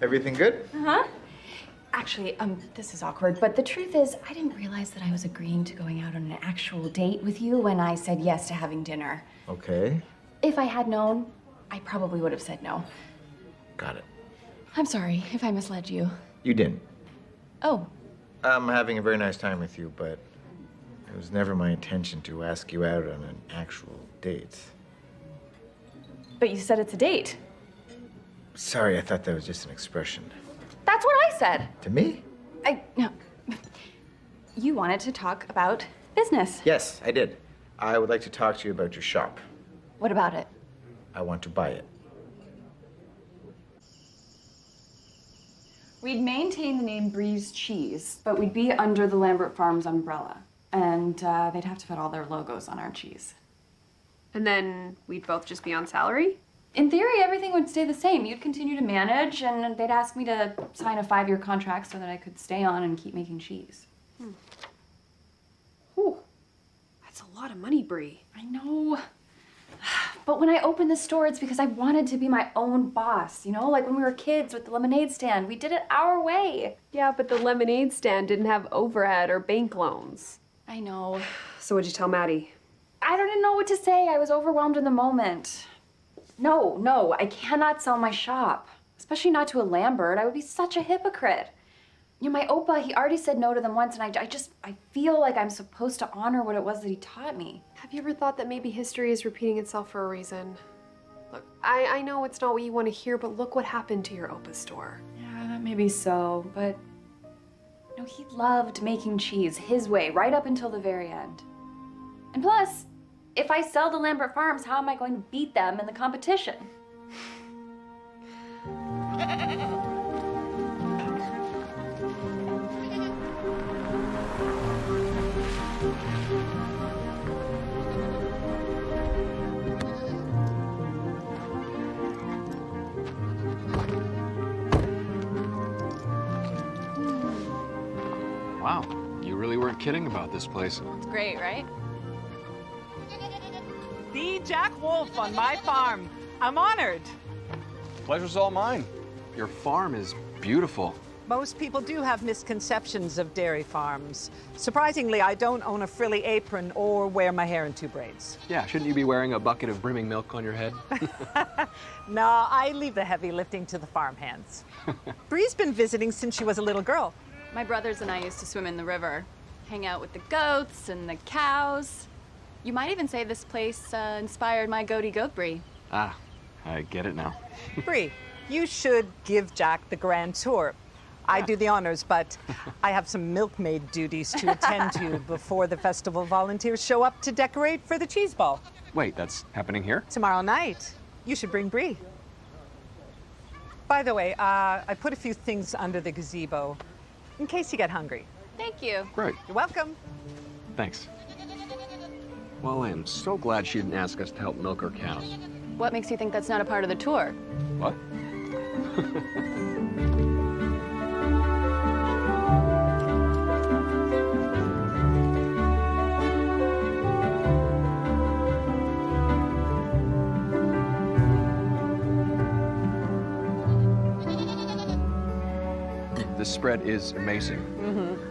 Everything good? Uh-huh. Actually, this is awkward, but the truth is, I didn't realize that I was agreeing to going out on an actual date with you when I said yes to having dinner. Okay. If I had known, I probably would have said no. Got it. I'm sorry if I misled you. You didn't. Oh. I'm having a very nice time with you, but it was never my intention to ask you out on an actual date. But you said it's a date. Sorry, I thought that was just an expression. That's what I said. To me? No. You wanted to talk about business. Yes, I did. I would like to talk to you about your shop. What about it? I want to buy it. We'd maintain the name Breeze Cheese, but we'd be under the Lambert Farms umbrella. And they'd have to put all their logos on our cheese. And then we'd both just be on salary? In theory, everything would stay the same. You'd continue to manage, and they'd ask me to sign a 5-year contract so that I could stay on and keep making cheese. Whew. That's a lot of money, Bree. I know. But when I opened the store, it's because I wanted to be my own boss, like when we were kids with the lemonade stand. We did it our way. Yeah, but the lemonade stand didn't have overhead or bank loans. I know. So what'd you tell Maddie? I didn't know what to say. I was overwhelmed in the moment. No, I cannot sell my shop. Especially not to a Lambert. I would be such a hypocrite. My Opa, he already said no to them once, and I feel like I'm supposed to honor what it was that he taught me. Have you ever thought that maybe history is repeating itself for a reason? Look, I know it's not what you want to hear, but look what happened to your Opa store. Yeah, maybe so, but he loved making cheese his way right up until the very end. And plus, if I sell the Lambert Farms, how am I going to beat them in the competition? Wow, you really weren't kidding about this place. It's great, right? The Jack Wolf on my farm. I'm honored. Pleasure's all mine. Your farm is beautiful. Most people do have misconceptions of dairy farms. Surprisingly, I don't own a frilly apron or wear my hair in 2 braids. Yeah, shouldn't you be wearing a bucket of brimming milk on your head? No, I leave the heavy lifting to the farm hands. Bree's been visiting since she was a little girl. My brothers and I used to swim in the river, hang out with the goats and the cows. You might even say this place inspired my goaty goat Bree. Ah, I get it now. Bree, you should give Jack the grand tour. I do the honors, but I have some milkmaid duties to attend to before the festival volunteers show up to decorate for the cheese ball. Wait, that's happening here? Tomorrow night. You should bring Bree. By the way, I put a few things under the gazebo in case you get hungry. Thank you. Great. You're welcome. Thanks. Well, I am so glad she didn't ask us to help milk her cows. What makes you think that's not a part of the tour? What? This spread is amazing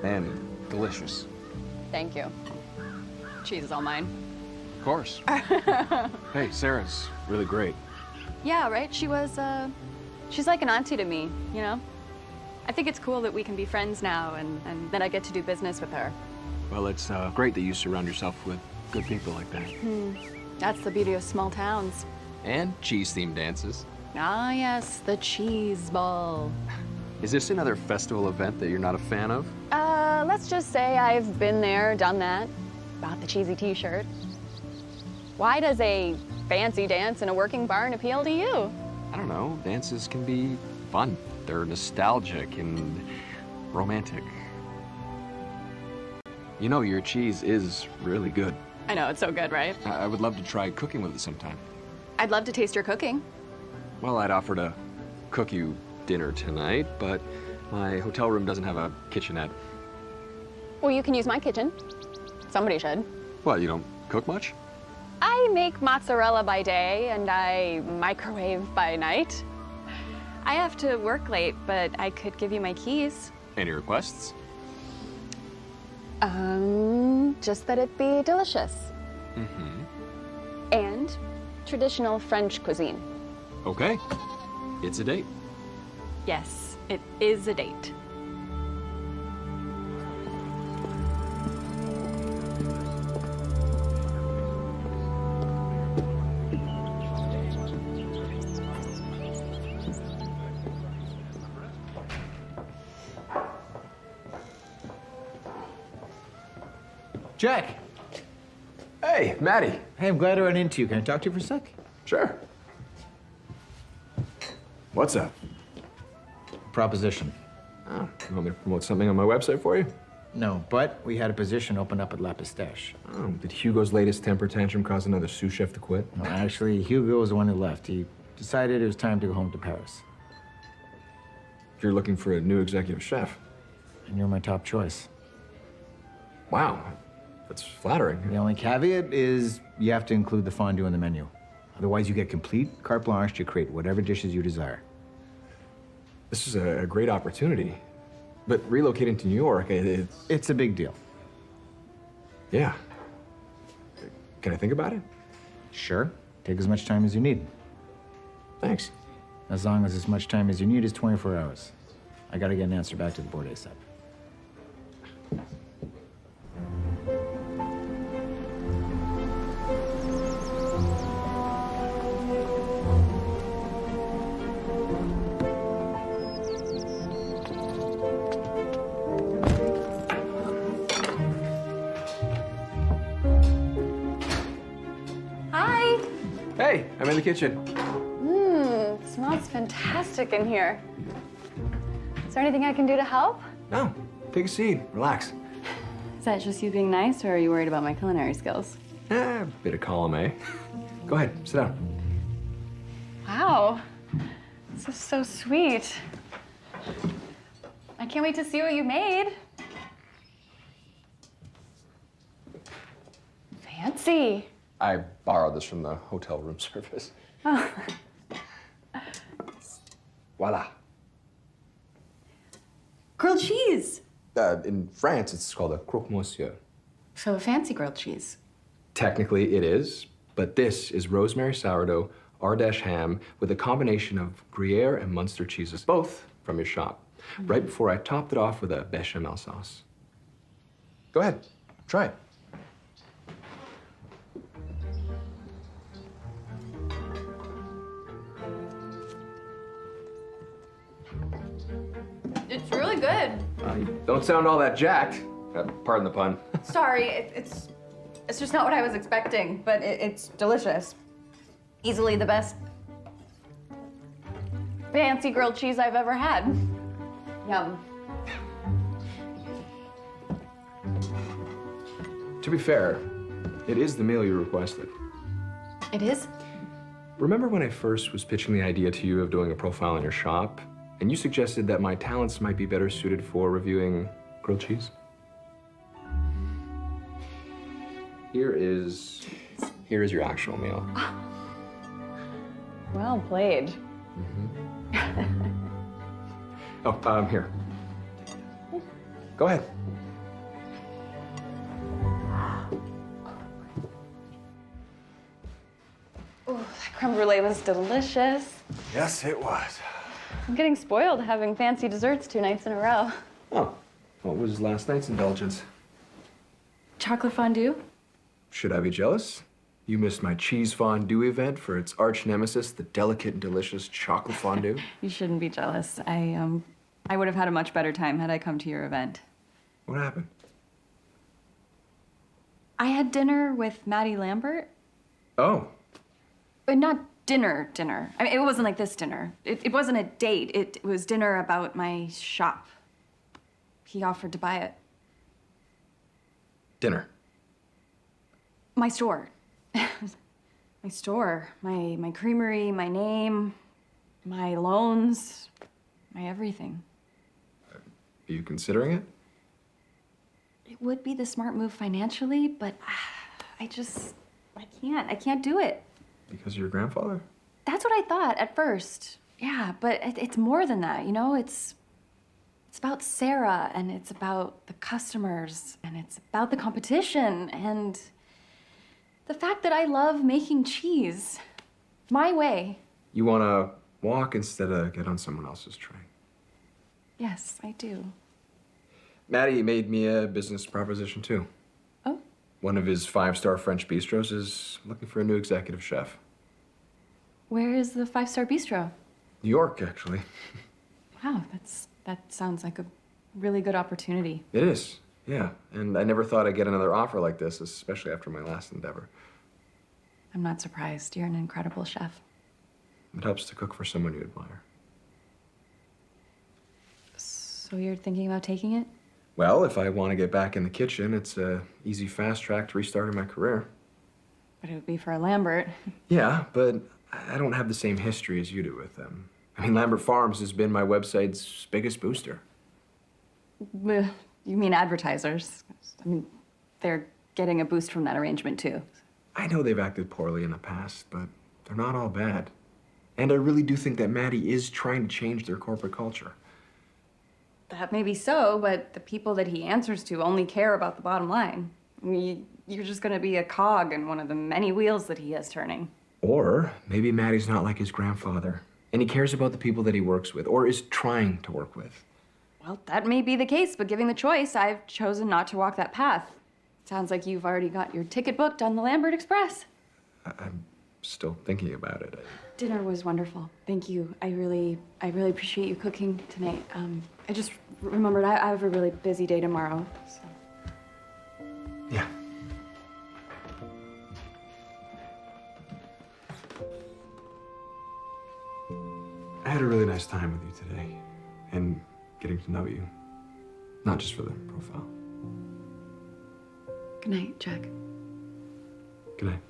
and delicious. Thank you. Cheese is all mine. Of course. Hey, Sarah's really great. Yeah, right? She's like an auntie to me, you know? I think it's cool that we can be friends now and that I get to do business with her. Well, it's great that you surround yourself with good people like that. That's the beauty of small towns. And cheese-themed dances. Ah, yes, the cheese ball. Is this another festival event that you're not a fan of? Let's just say I've been there, done that, bought the cheesy t-shirt. Why does a fancy dance in a working barn appeal to you? I don't know. Dances can be fun. They're nostalgic and romantic. You know, your cheese is really good. I know, it's so good, right? I would love to try cooking with it sometime. I'd love to taste your cooking. Well, I'd offer to cook you dinner tonight, but my hotel room doesn't have a kitchenette. Well, you can use my kitchen. Somebody should. What, you don't cook much? I make mozzarella by day and I microwave by night. I have to work late, but I could give you my keys. Any requests? Just that it be delicious. Mm-hmm. And traditional French cuisine. Okay. It's a date. Yes, it is a date. Jack! Hey, Maddie. Hey, I'm glad to run into you. Can I talk to you for a sec? Sure. What's up? Proposition. Oh, you want me to promote something on my website for you? No, but we had a position open up at La Pistache. Oh, did Hugo's latest temper tantrum cause another sous chef to quit? No, actually, Hugo was the one who left. He decided it was time to go home to Paris. You're looking for a new executive chef. And you're my top choice. Wow, that's flattering. The only caveat is you have to include the fondue in the menu. Otherwise, you get complete carte blanche to create whatever dishes you desire. This is a great opportunity. But relocating to New York, It's a big deal. Yeah. Can I think about it? Sure. Take as much time as you need. Thanks. As long as much time as you need is 24 hours. I gotta get an answer back to the board ASAP. Hi! Hey, I'm in the kitchen. Smells fantastic in here. Is there anything I can do to help? No, take a seat, relax. Is that just you being nice, or are you worried about my culinary skills? A bit of column A. Go ahead, sit down. Wow, this is so sweet. I can't wait to see what you made. see. I borrowed this from the hotel room service. Oh. Voila. Grilled cheese. In France, it's called a croque-monsieur. So a fancy grilled cheese. Technically, it is, but this is rosemary sourdough, Ardèche ham, with a combination of Gruyere and Munster cheeses, both from your shop. Right before I topped it off with a bechamel sauce. Go ahead, try it. It's really good. Don't sound all that jacked. Pardon the pun. Sorry, it's just not what I was expecting, but it's delicious. Easily the best fancy grilled cheese I've ever had. Yum. To be fair, it is the meal you requested. It is? Remember when I first was pitching the idea to you of doing a profile on your shop, and you suggested that my talents might be better suited for reviewing grilled cheese? Here is your actual meal. Well played. Oh, here. Go ahead. Oh, that creme brulee was delicious. Yes, it was. I'm getting spoiled having fancy desserts 2 nights in a row. Oh, what was last night's indulgence? Chocolate fondue? Should I be jealous? You missed my cheese fondue event for its arch nemesis, the delicate and delicious chocolate fondue. You shouldn't be jealous. I would have had a much better time had I come to your event. What happened? I had dinner with Maddie Lambert. Oh. But not dinner. I mean, it wasn't like this dinner. It wasn't a date. It was dinner about my shop. He offered to buy it. Dinner. My store. My store. My creamery, my name, my loans, my everything. Are you considering it? It would be the smart move financially, but I can't do it. Because of your grandfather? That's what I thought at first. Yeah, but it's more than that, you know? It's about Sarah, and it's about the customers, and it's about the competition, and the fact that I love making cheese my way. You want to walk instead of get on someone else's train. Yes, I do. Maddie made me a business proposition, too. Oh? One of his 5-star French bistros is looking for a new executive chef. Where is the 5-star bistro? New York, actually. Wow, that sounds like a really good opportunity. It is, yeah. And I never thought I'd get another offer like this, especially after my last endeavor. I'm not surprised. You're an incredible chef. It helps to cook for someone you admire. So you're thinking about taking it? Well, if I want to get back in the kitchen, it's a easy fast track to restarting my career. But it would be for a Lambert. Yeah, but I don't have the same history as you do with them. I mean, Lambert Farms has been my website's biggest booster. You mean advertisers? I mean, they're getting a boost from that arrangement, too. I know they've acted poorly in the past, but they're not all bad. And I really do think that Maddie is trying to change their corporate culture. That may be so, but the people that he answers to only care about the bottom line. I mean, you're just gonna be a cog in one of the many wheels that he has turning. Or maybe Maddie's not like his grandfather, and he cares about the people that he works with, or is trying to work with. Well, that may be the case, but given the choice, I've chosen not to walk that path. Sounds like you've already got your ticket booked on the Lambert Express. I'm still thinking about it. Dinner was wonderful. Thank you. I really appreciate you cooking tonight. I just remembered I have a really busy day tomorrow, so. Yeah. I had a really nice time with you today, and getting to know you. Not just for the profile. Good night, Jack. Good night.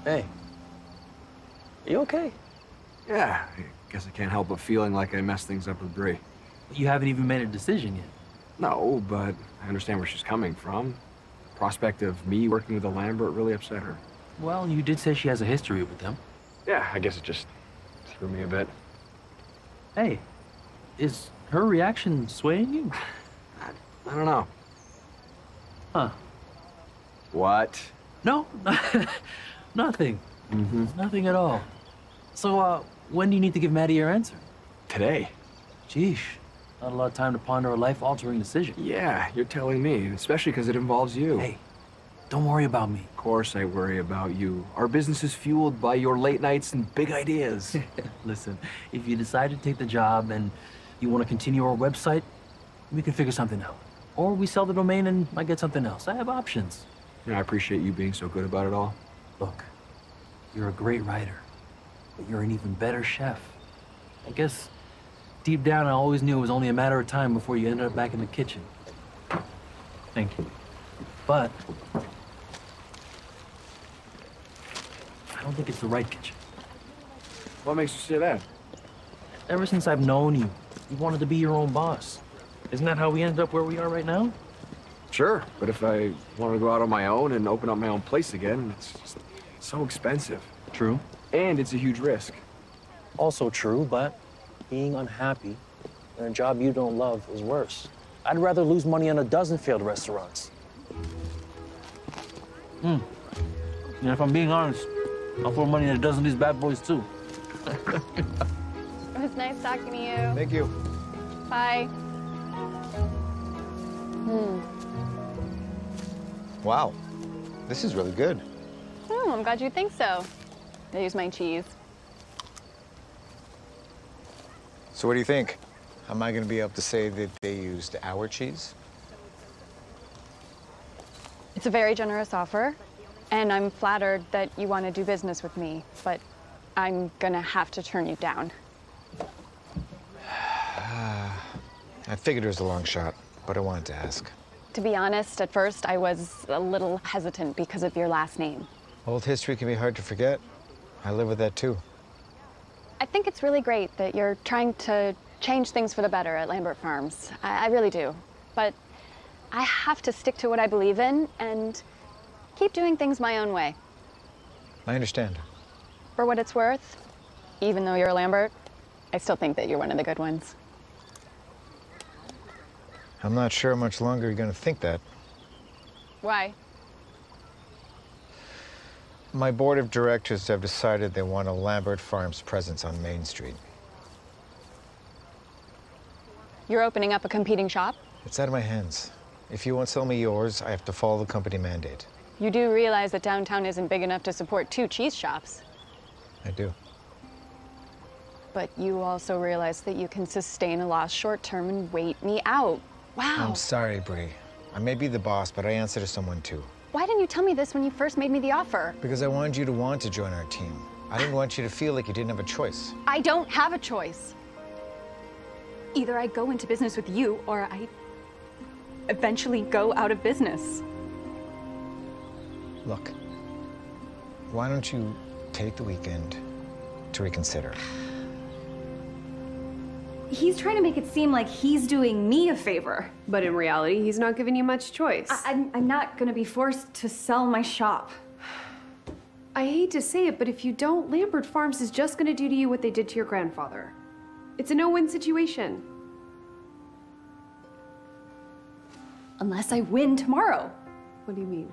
Hey. Are you okay? Yeah, I guess I can't help but feeling like I messed things up with Bree. You haven't even made a decision yet. No, but I understand where she's coming from. The prospect of me working with a Lambert really upset her. Well, you did say she has a history with them. Yeah, I guess it just threw me a bit. Hey, is her reaction swaying you? I don't know. Huh. What? No, nothing. Nothing at all. So, when do you need to give Maddie your answer? Today. Sheesh. Not a lot of time to ponder a life-altering decision. Yeah, you're telling me, especially because it involves you. Hey, don't worry about me. Of course I worry about you. Our business is fueled by your late nights and big ideas. Listen, if you decide to take the job and you want to continue our website, we can figure something out. Or we sell the domain and I get something else. I have options. You know, I appreciate you being so good about it all. Look, you're a great writer, but you're an even better chef. I guess deep down I always knew it was only a matter of time before you ended up back in the kitchen. Thank you. But I don't think it's the right kitchen. What makes you say that? Ever since I've known you, you wanted to be your own boss. Isn't that how we ended up where we are right now? Sure, but if I want to go out on my own and open up my own place again, it's just so expensive. True. And it's a huge risk. Also true, but being unhappy in a job you don't love is worse. I'd rather lose money on a dozen failed restaurants. And if I'm being honest, I'll throw money at a dozen of these bad boys too. It was nice talking to you. Thank you. Bye. Wow, this is really good. I'm glad you think so. I use my cheese. So what do you think? Am I going to be able to say that they used our cheese? It's a very generous offer, and I'm flattered that you want to do business with me, but I'm gonna have to turn you down. I figured it was a long shot, but I wanted to ask. To be honest, at first I was a little hesitant because of your last name. Old history can be hard to forget. I live with that too. I think it's really great that you're trying to change things for the better at Lambert Farms. I really do. But I have to stick to what I believe in and keep doing things my own way. I understand. For what it's worth, even though you're a Lambert, I still think that you're one of the good ones. I'm not sure how much longer you're going to think that. Why? My board of directors have decided they want a Lambert Farms presence on Main Street. You're opening up a competing shop? It's out of my hands. If you won't sell me yours, I have to follow the company mandate. You do realize that downtown isn't big enough to support 2 cheese shops. I do. But you also realize that you can sustain a loss short term and wait me out. Wow. I'm sorry, Bree. I may be the boss, but I answer to someone too. Why didn't you tell me this when you first made me the offer? Because I wanted you to want to join our team. I didn't want you to feel like you didn't have a choice. I don't have a choice. Either I go into business with you or I eventually go out of business. Look, why don't you take the weekend to reconsider? He's trying to make it seem like he's doing me a favor. But in reality, he's not giving you much choice. I'm not gonna be forced to sell my shop. I hate to say it, but if you don't, Lambert Farms is just gonna do to you what they did to your grandfather. It's a no-win situation. Unless I win tomorrow. What do you mean?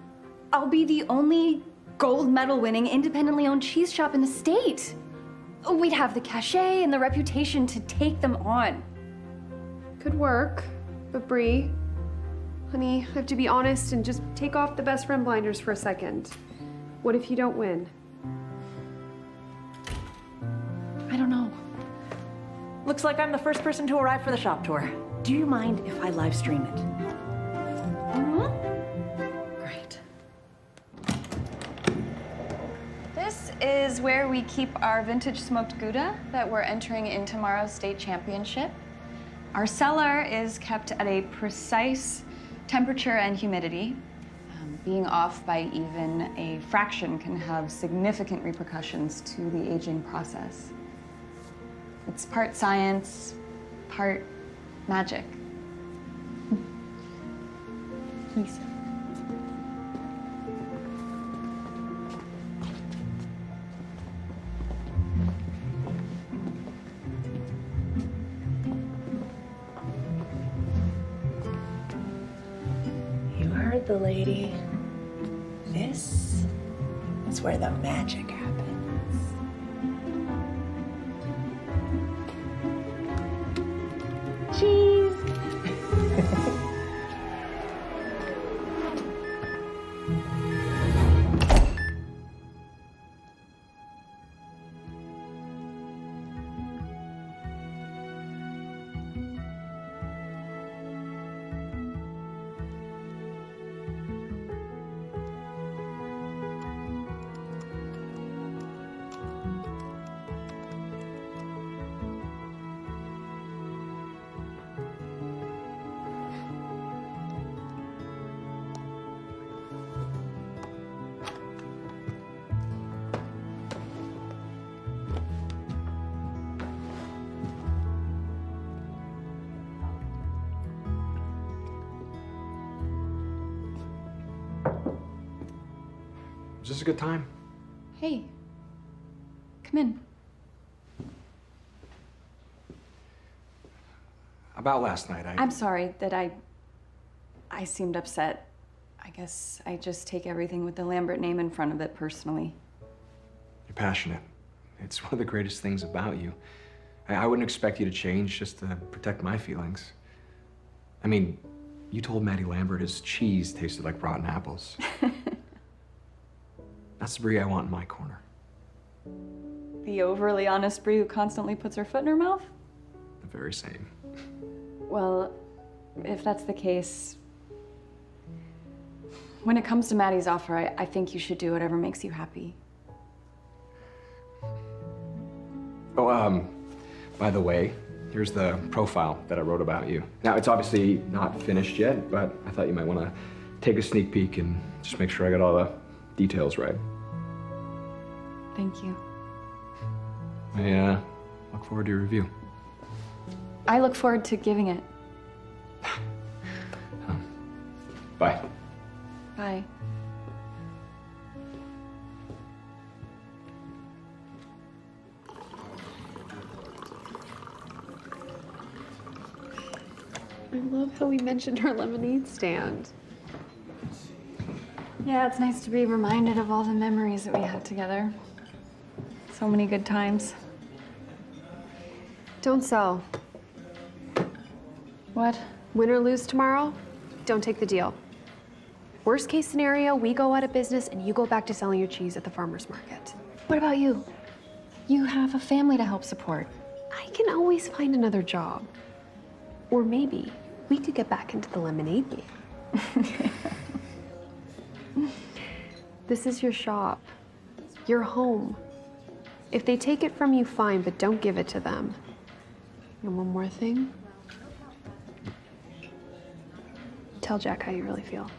I'll be the only gold medal winning, independently owned cheese shop in the state. We'd have the cachet and the reputation to take them on. Could work, but Bree, honey, I have to be honest and just take off the best friend blinders for a second. What if you don't win? I don't know. Looks like I'm the first person to arrive for the shop tour. Do you mind if I live stream it? Great. This is where we keep our vintage smoked Gouda that we're entering in tomorrow's state championship. Our cellar is kept at a precise temperature and humidity. Being off by even a fraction can have significant repercussions to the aging process. It's part science, part magic. Please. You heard the lady. This is where the magic happens. Cheese! Is this a good time? Hey, come in. About last night, I'm sorry that I seemed upset. I guess I just take everything with the Lambert name in front of it personally. You're passionate. It's one of the greatest things about you. I wouldn't expect you to change just to protect my feelings. I mean, you told Maddie Lambert his cheese tasted like rotten apples. That's the Brie I want in my corner. The overly honest Brie who constantly puts her foot in her mouth? The very same. Well, if that's the case, when it comes to Maddie's offer, I think you should do whatever makes you happy. Oh, by the way, here's the profile that I wrote about you. Now, it's obviously not finished yet, but I thought you might want to take a sneak peek and just make sure I got all the details right. Thank you. I look forward to your review. I look forward to giving it. Bye. Bye. I love how we mentioned our lemonade stand. Yeah, it's nice to be reminded of all the memories that we had together. So many good times. Don't sell. What? Win or lose tomorrow, don't take the deal. Worst case scenario, we go out of business and you go back to selling your cheese at the farmer's market. What about you? You have a family to help support. I can always find another job. Or maybe we could get back into the lemonade game. This is your shop, your home. If they take it from you, fine, but don't give it to them. And one more thing. Tell Jack how you really feel.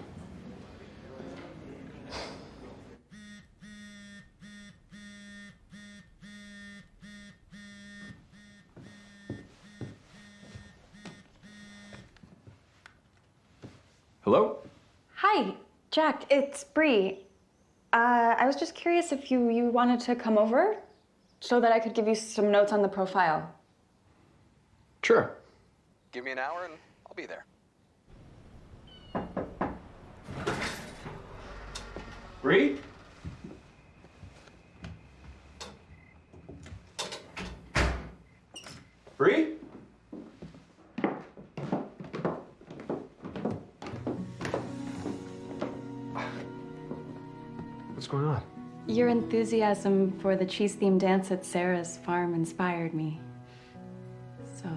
Hello? Hi, Jack, it's Bree. I was just curious if you wanted to come over so that I could give you some notes on the profile. Sure. Give me an hour and I'll be there. Bree? Bree? What's going on? Your enthusiasm for the cheese-themed dance at Sarah's farm inspired me. So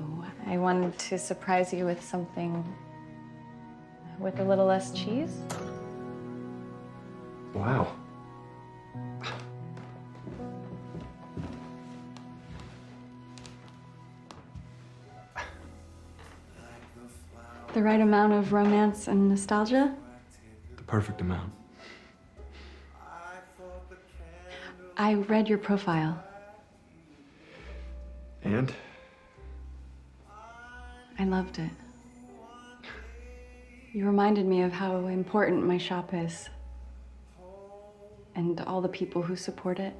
I wanted to surprise you with something with a little less cheese. Wow. The right amount of romance and nostalgia. The perfect amount. I read your profile. And? I loved it. You reminded me of how important my shop is. And all the people who support it.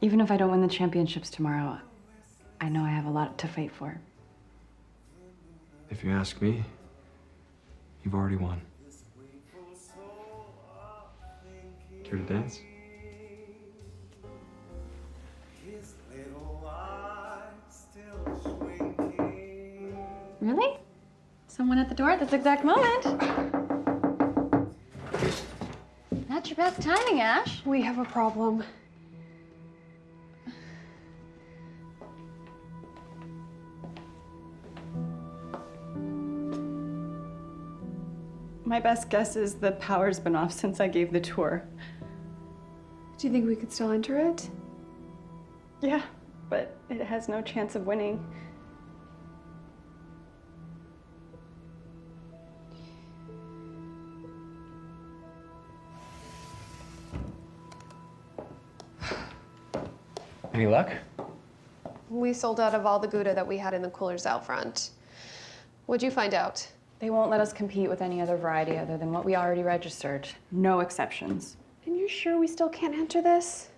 Even if I don't win the championships tomorrow, I know I have a lot to fight for. If you ask me, you've already won. Care to dance? Really? Someone at the door at this exact moment. Not your best timing, Ash. We have a problem. My best guess is the power's been off since I gave the tour. Do you think we could still enter it? Yeah, but it has no chance of winning. Any luck? We sold out of all the Gouda that we had in the coolers out front. What'd you find out? They won't let us compete with any other variety other than what we already registered. No exceptions. And you're sure we still can't enter this?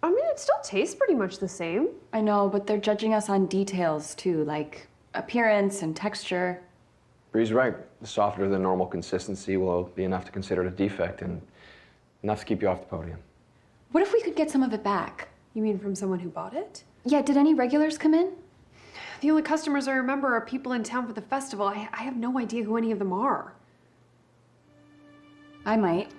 I mean, it still tastes pretty much the same. I know, but they're judging us on details too, like appearance and texture. Bree's right. The softer than normal consistency will be enough to consider it a defect and enough to keep you off the podium. What if we could get some of it back? You mean from someone who bought it? Yeah, did any regulars come in? The only customers I remember are people in town for the festival. I have no idea who any of them are. I might.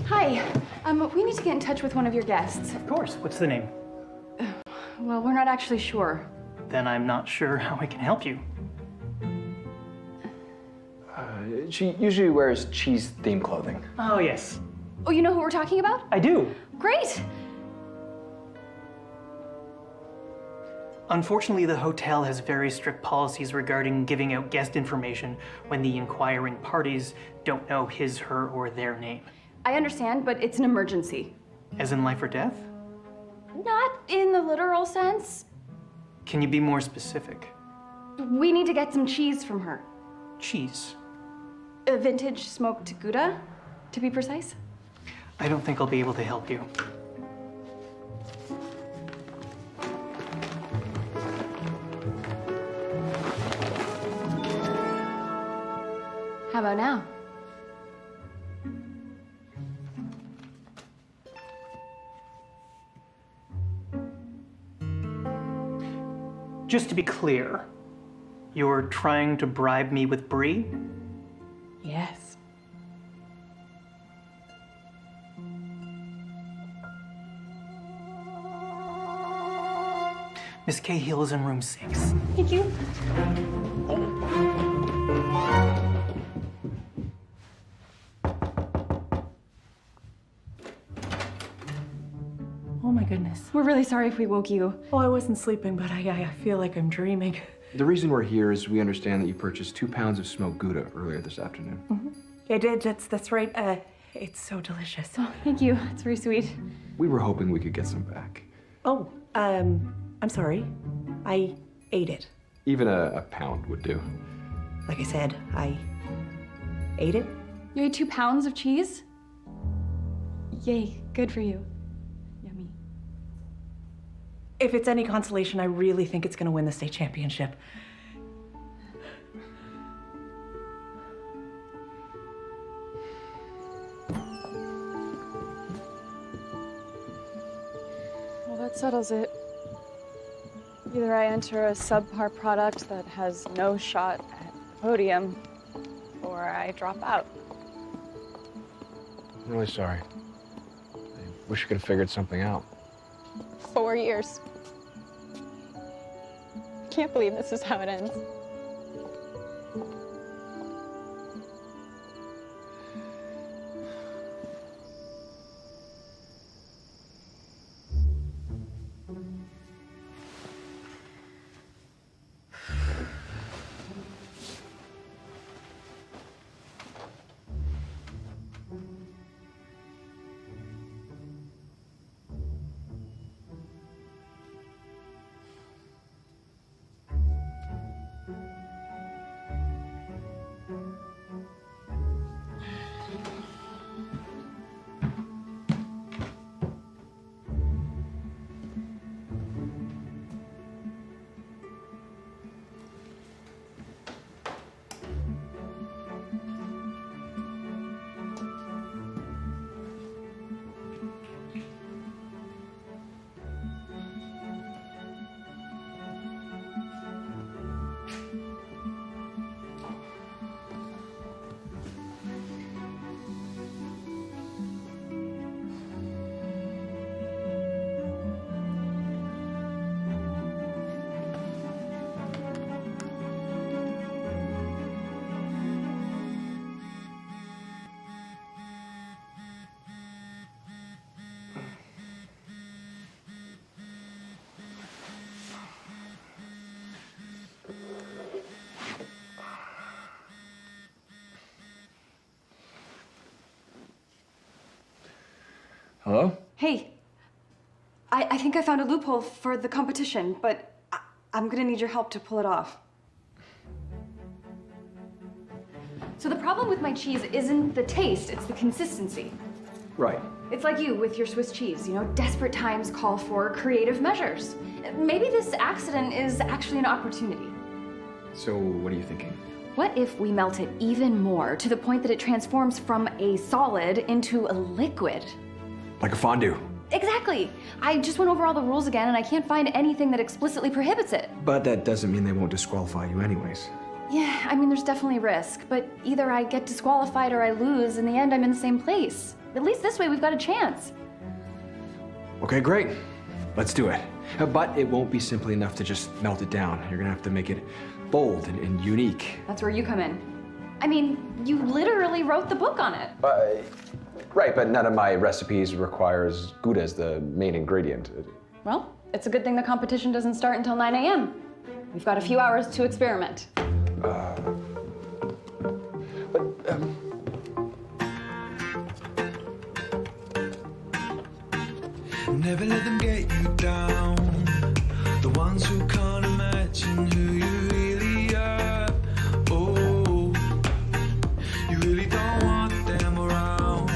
Hi. We need to get in touch with one of your guests. Of course. What's the name? Well, we're not actually sure. Then I'm not sure how I can help you. She usually wears cheese-themed clothing. Oh, yes. Oh, you know who we're talking about? I do. Great! Unfortunately, the hotel has very strict policies regarding giving out guest information when the inquiring parties don't know his, her, or their name. I understand, but it's an emergency. As in life or death? Not in the literal sense. Can you be more specific? We need to get some cheese from her. Cheese? A vintage smoked Gouda, to be precise. I don't think I'll be able to help you. How about now? Just to be clear, you're trying to bribe me with Bree? Yes. Miss Cahill is in room 6. Thank you. Oh my goodness. We're really sorry if we woke you. Oh, I wasn't sleeping, but I feel like I'm dreaming. The reason we're here is we understand that you purchased 2 pounds of smoked Gouda earlier this afternoon. Mm-hmm. I did, that's right. It's so delicious. Oh, thank you. It's very sweet. We were hoping we could get some back. Oh, I'm sorry. I ate it. Even a pound would do. Like I said, I ate it. You ate 2 pounds of cheese? Yay, good for you. Yummy. If it's any consolation, I really think it's gonna win the state championship. Well, that settles it. Either I enter a subpar product that has no shot at the podium, or I drop out. I'm really sorry. I wish we could have figured something out. 4 years. Can't believe this is how it ends. Hello? Hey, I think I found a loophole for the competition, but I'm gonna need your help to pull it off. So the problem with my cheese isn't the taste, it's the consistency. Right. It's like you with your Swiss cheese, you know, desperate times call for creative measures. Maybe this accident is actually an opportunity. So, what are you thinking? What if we melt it even more to the point that it transforms from a solid into a liquid? Like a fondue. Exactly. I just went over all the rules again and I can't find anything that explicitly prohibits it. But that doesn't mean they won't disqualify you anyways. Yeah, I mean, there's definitely risk, but either I get disqualified or I lose. In the end, I'm in the same place. At least this way, we've got a chance. Okay, great. Let's do it. But it won't be simply enough to just melt it down. You're gonna have to make it bold and unique. That's where you come in. I mean, you literally wrote the book on it. Right, but none of my recipes requires Gouda as the main ingredient. Well, it's a good thing the competition doesn't start until 9 a.m. We've got a few hours to experiment. Never let them get you down. The ones who can't imagine who you really are. Oh, you really don't want them around.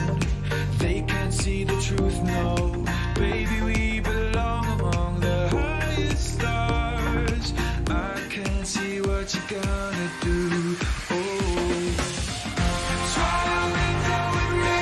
They can't see the truth, no. Baby, we belong among the highest stars. I can't see what you're gonna do. Oh, try to window with me,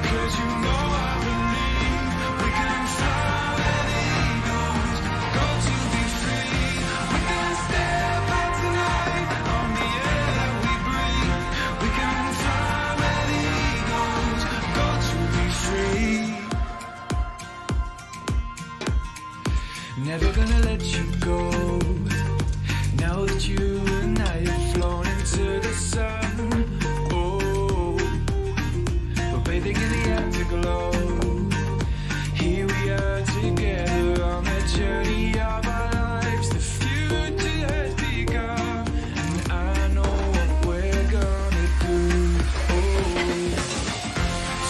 'cause you know I believe we can fly where the eagles go to be free. We can step out tonight on the air that we breathe. We can fly where the eagles go to be free. Never gonna let you go. Now that you and I have flown into the sun. Oh, we're bathing in the afterglow. Here we are together on the journey of our lives. The future has begun, and I know what we're gonna do. Oh,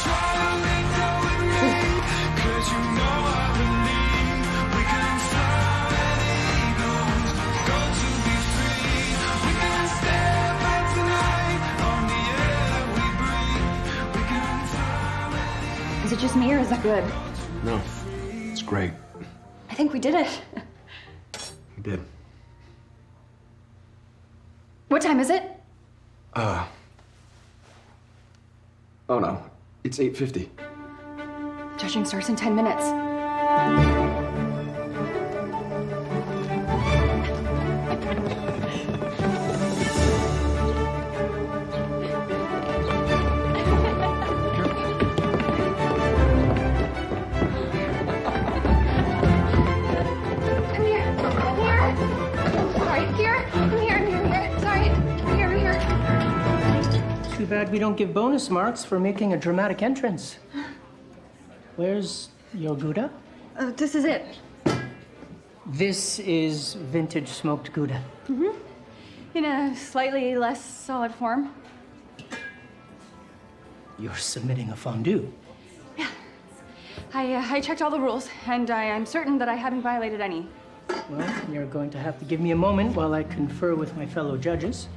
try to window with me, 'cause you know I believe we can fly where the eagles go to be free. We can step out tonight on the air that we breathe. We can fly where the Is it just me or is that good? No, it's great. I think we did it. We did. What time is it? Oh no, it's 8:50. Judging starts in 10 minutes. I'm here. Sorry, here. I'm here. Sorry. I'm here. Too bad we don't give bonus marks for making a dramatic entrance. Where's your Gouda? This is it. This is vintage smoked Gouda. In a slightly less solid form. You're submitting a fondue. I checked all the rules, and I'm certain that I haven't violated any. Well, you're going to have to give me a moment while I confer with my fellow judges.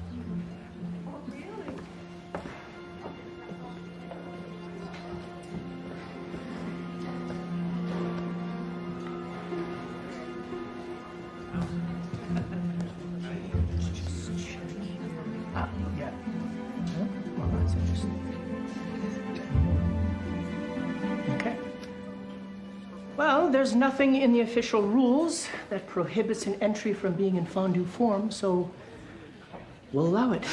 Yeah. Well, that's interesting. Okay. Well, there's nothing in the official rules that prohibits an entry from being in fondue form, so we'll allow it.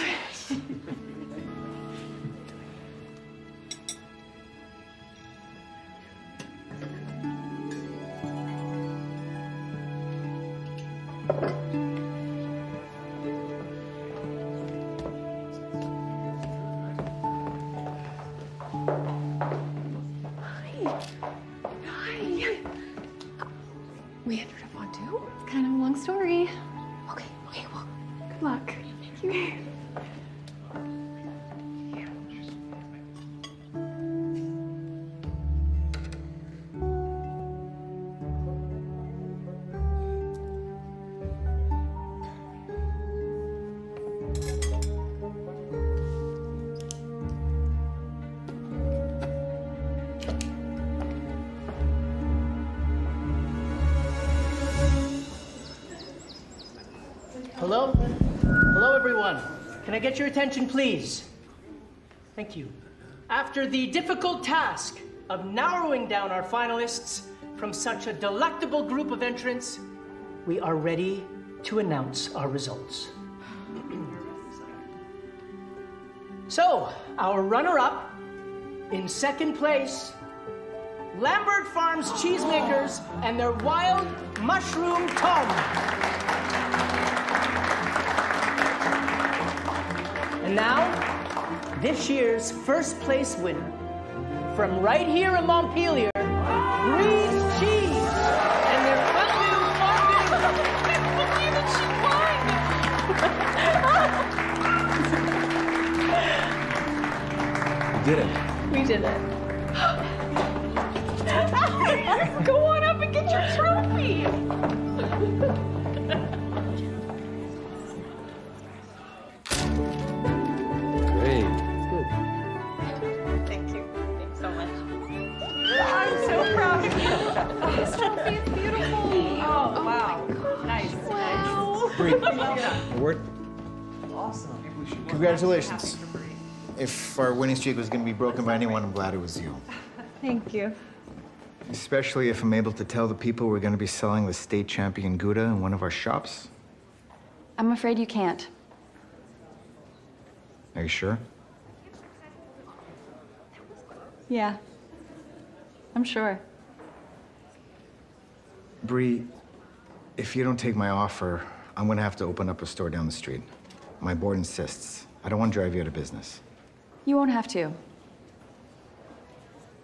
We entered a fondue? It's kind of a long story. Okay, well, good luck. Thank you. Can I get your attention, please? Thank you. After the difficult task of narrowing down our finalists from such a delectable group of entrants, we are ready to announce our results. So, our runner-up, in second place, Lambert Farms Cheesemakers and their Wild Mushroom Tom. And now, this year's first place winner, from right here in Montpelier, Breeze Cheese and their fondue. I can't believe it, she won! You did it. We did it. Go on up and get your trophy. Great. Thank you. Thanks so much. I'm so proud of you. This trophy is beautiful. Oh, wow. Nice. Wow. A word? Awesome. Congratulations. If our winning streak was going to be broken by anyone, I'm glad it was you. Thank you. Especially if I'm able to tell the people we're going to be selling the state champion Gouda in one of our shops. I'm afraid you can't. Are you sure? Yeah. I'm sure. Bree, if you don't take my offer, I'm going to have to open up a store down the street. My board insists. I don't want to drive you out of business. You won't have to.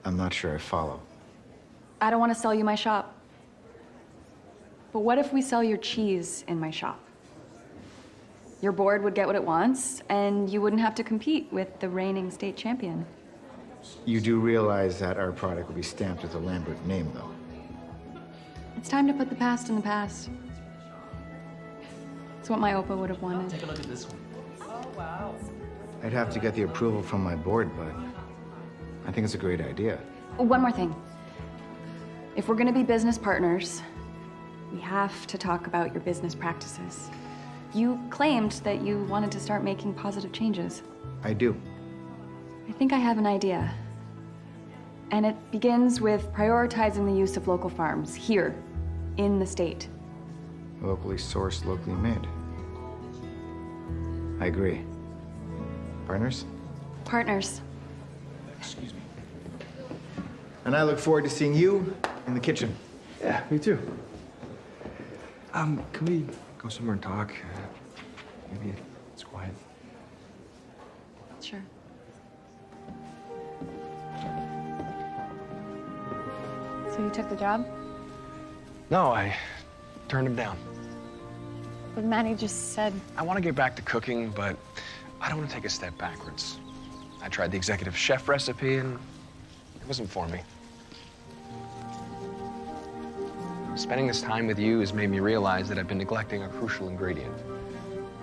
I'm not sure I follow. I don't want to sell you my shop. But what if we sell your cheese in my shop? Your board would get what it wants, and you wouldn't have to compete with the reigning state champion. You do realize that our product will be stamped with the Lambert name, though? It's time to put the past in the past. It's what my Opa would have wanted. Take a look at this one. Oh, wow. I'd have to get the approval from my board, but I think it's a great idea. One more thing. If we're gonna be business partners, we have to talk about your business practices. You claimed that you wanted to start making positive changes. I do. I think I have an idea. And it begins with prioritizing the use of local farms here, in the state. Locally sourced, locally made. I agree. Partners? Partners. Excuse me. And I look forward to seeing you in the kitchen. Yeah, me too. Can we go somewhere and talk? Maybe it's quiet. Sure. So you took the job? No, I turned him down. But Maddie just said... I want to get back to cooking, but I don't want to take a step backwards. I tried the executive chef recipe, and it wasn't for me. Spending this time with you has made me realize that I've been neglecting a crucial ingredient.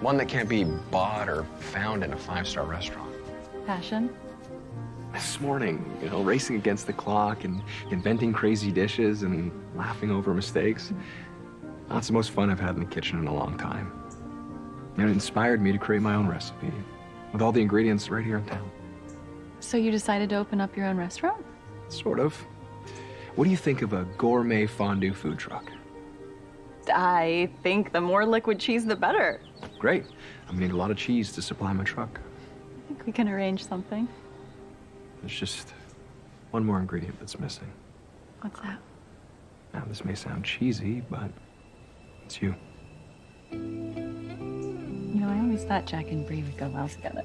One that can't be bought or found in a five-star restaurant. Passion? This morning, racing against the clock and inventing crazy dishes and laughing over mistakes. That's the most fun I've had in the kitchen in a long time. And it inspired me to create my own recipe with all the ingredients right here in town. So you decided to open up your own restaurant? Sort of. What do you think of a gourmet fondue food truck? I think the more liquid cheese, the better. Great. I'm gonna need a lot of cheese to supply my truck. I think we can arrange something. There's just one more ingredient that's missing. What's that? Now, this may sound cheesy, but it's you. You know, I always thought Jack and Bree would go well together.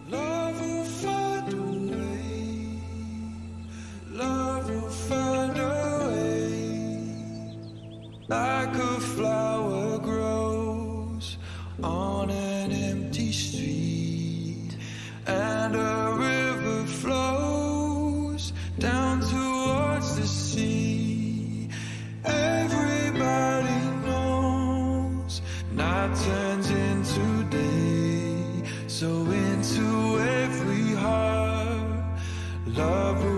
Love will find a way. Love will find a way. Like a flower grows on an empty street, and a river flows down towards the sea. Everybody knows night turns into day, so into every heart love will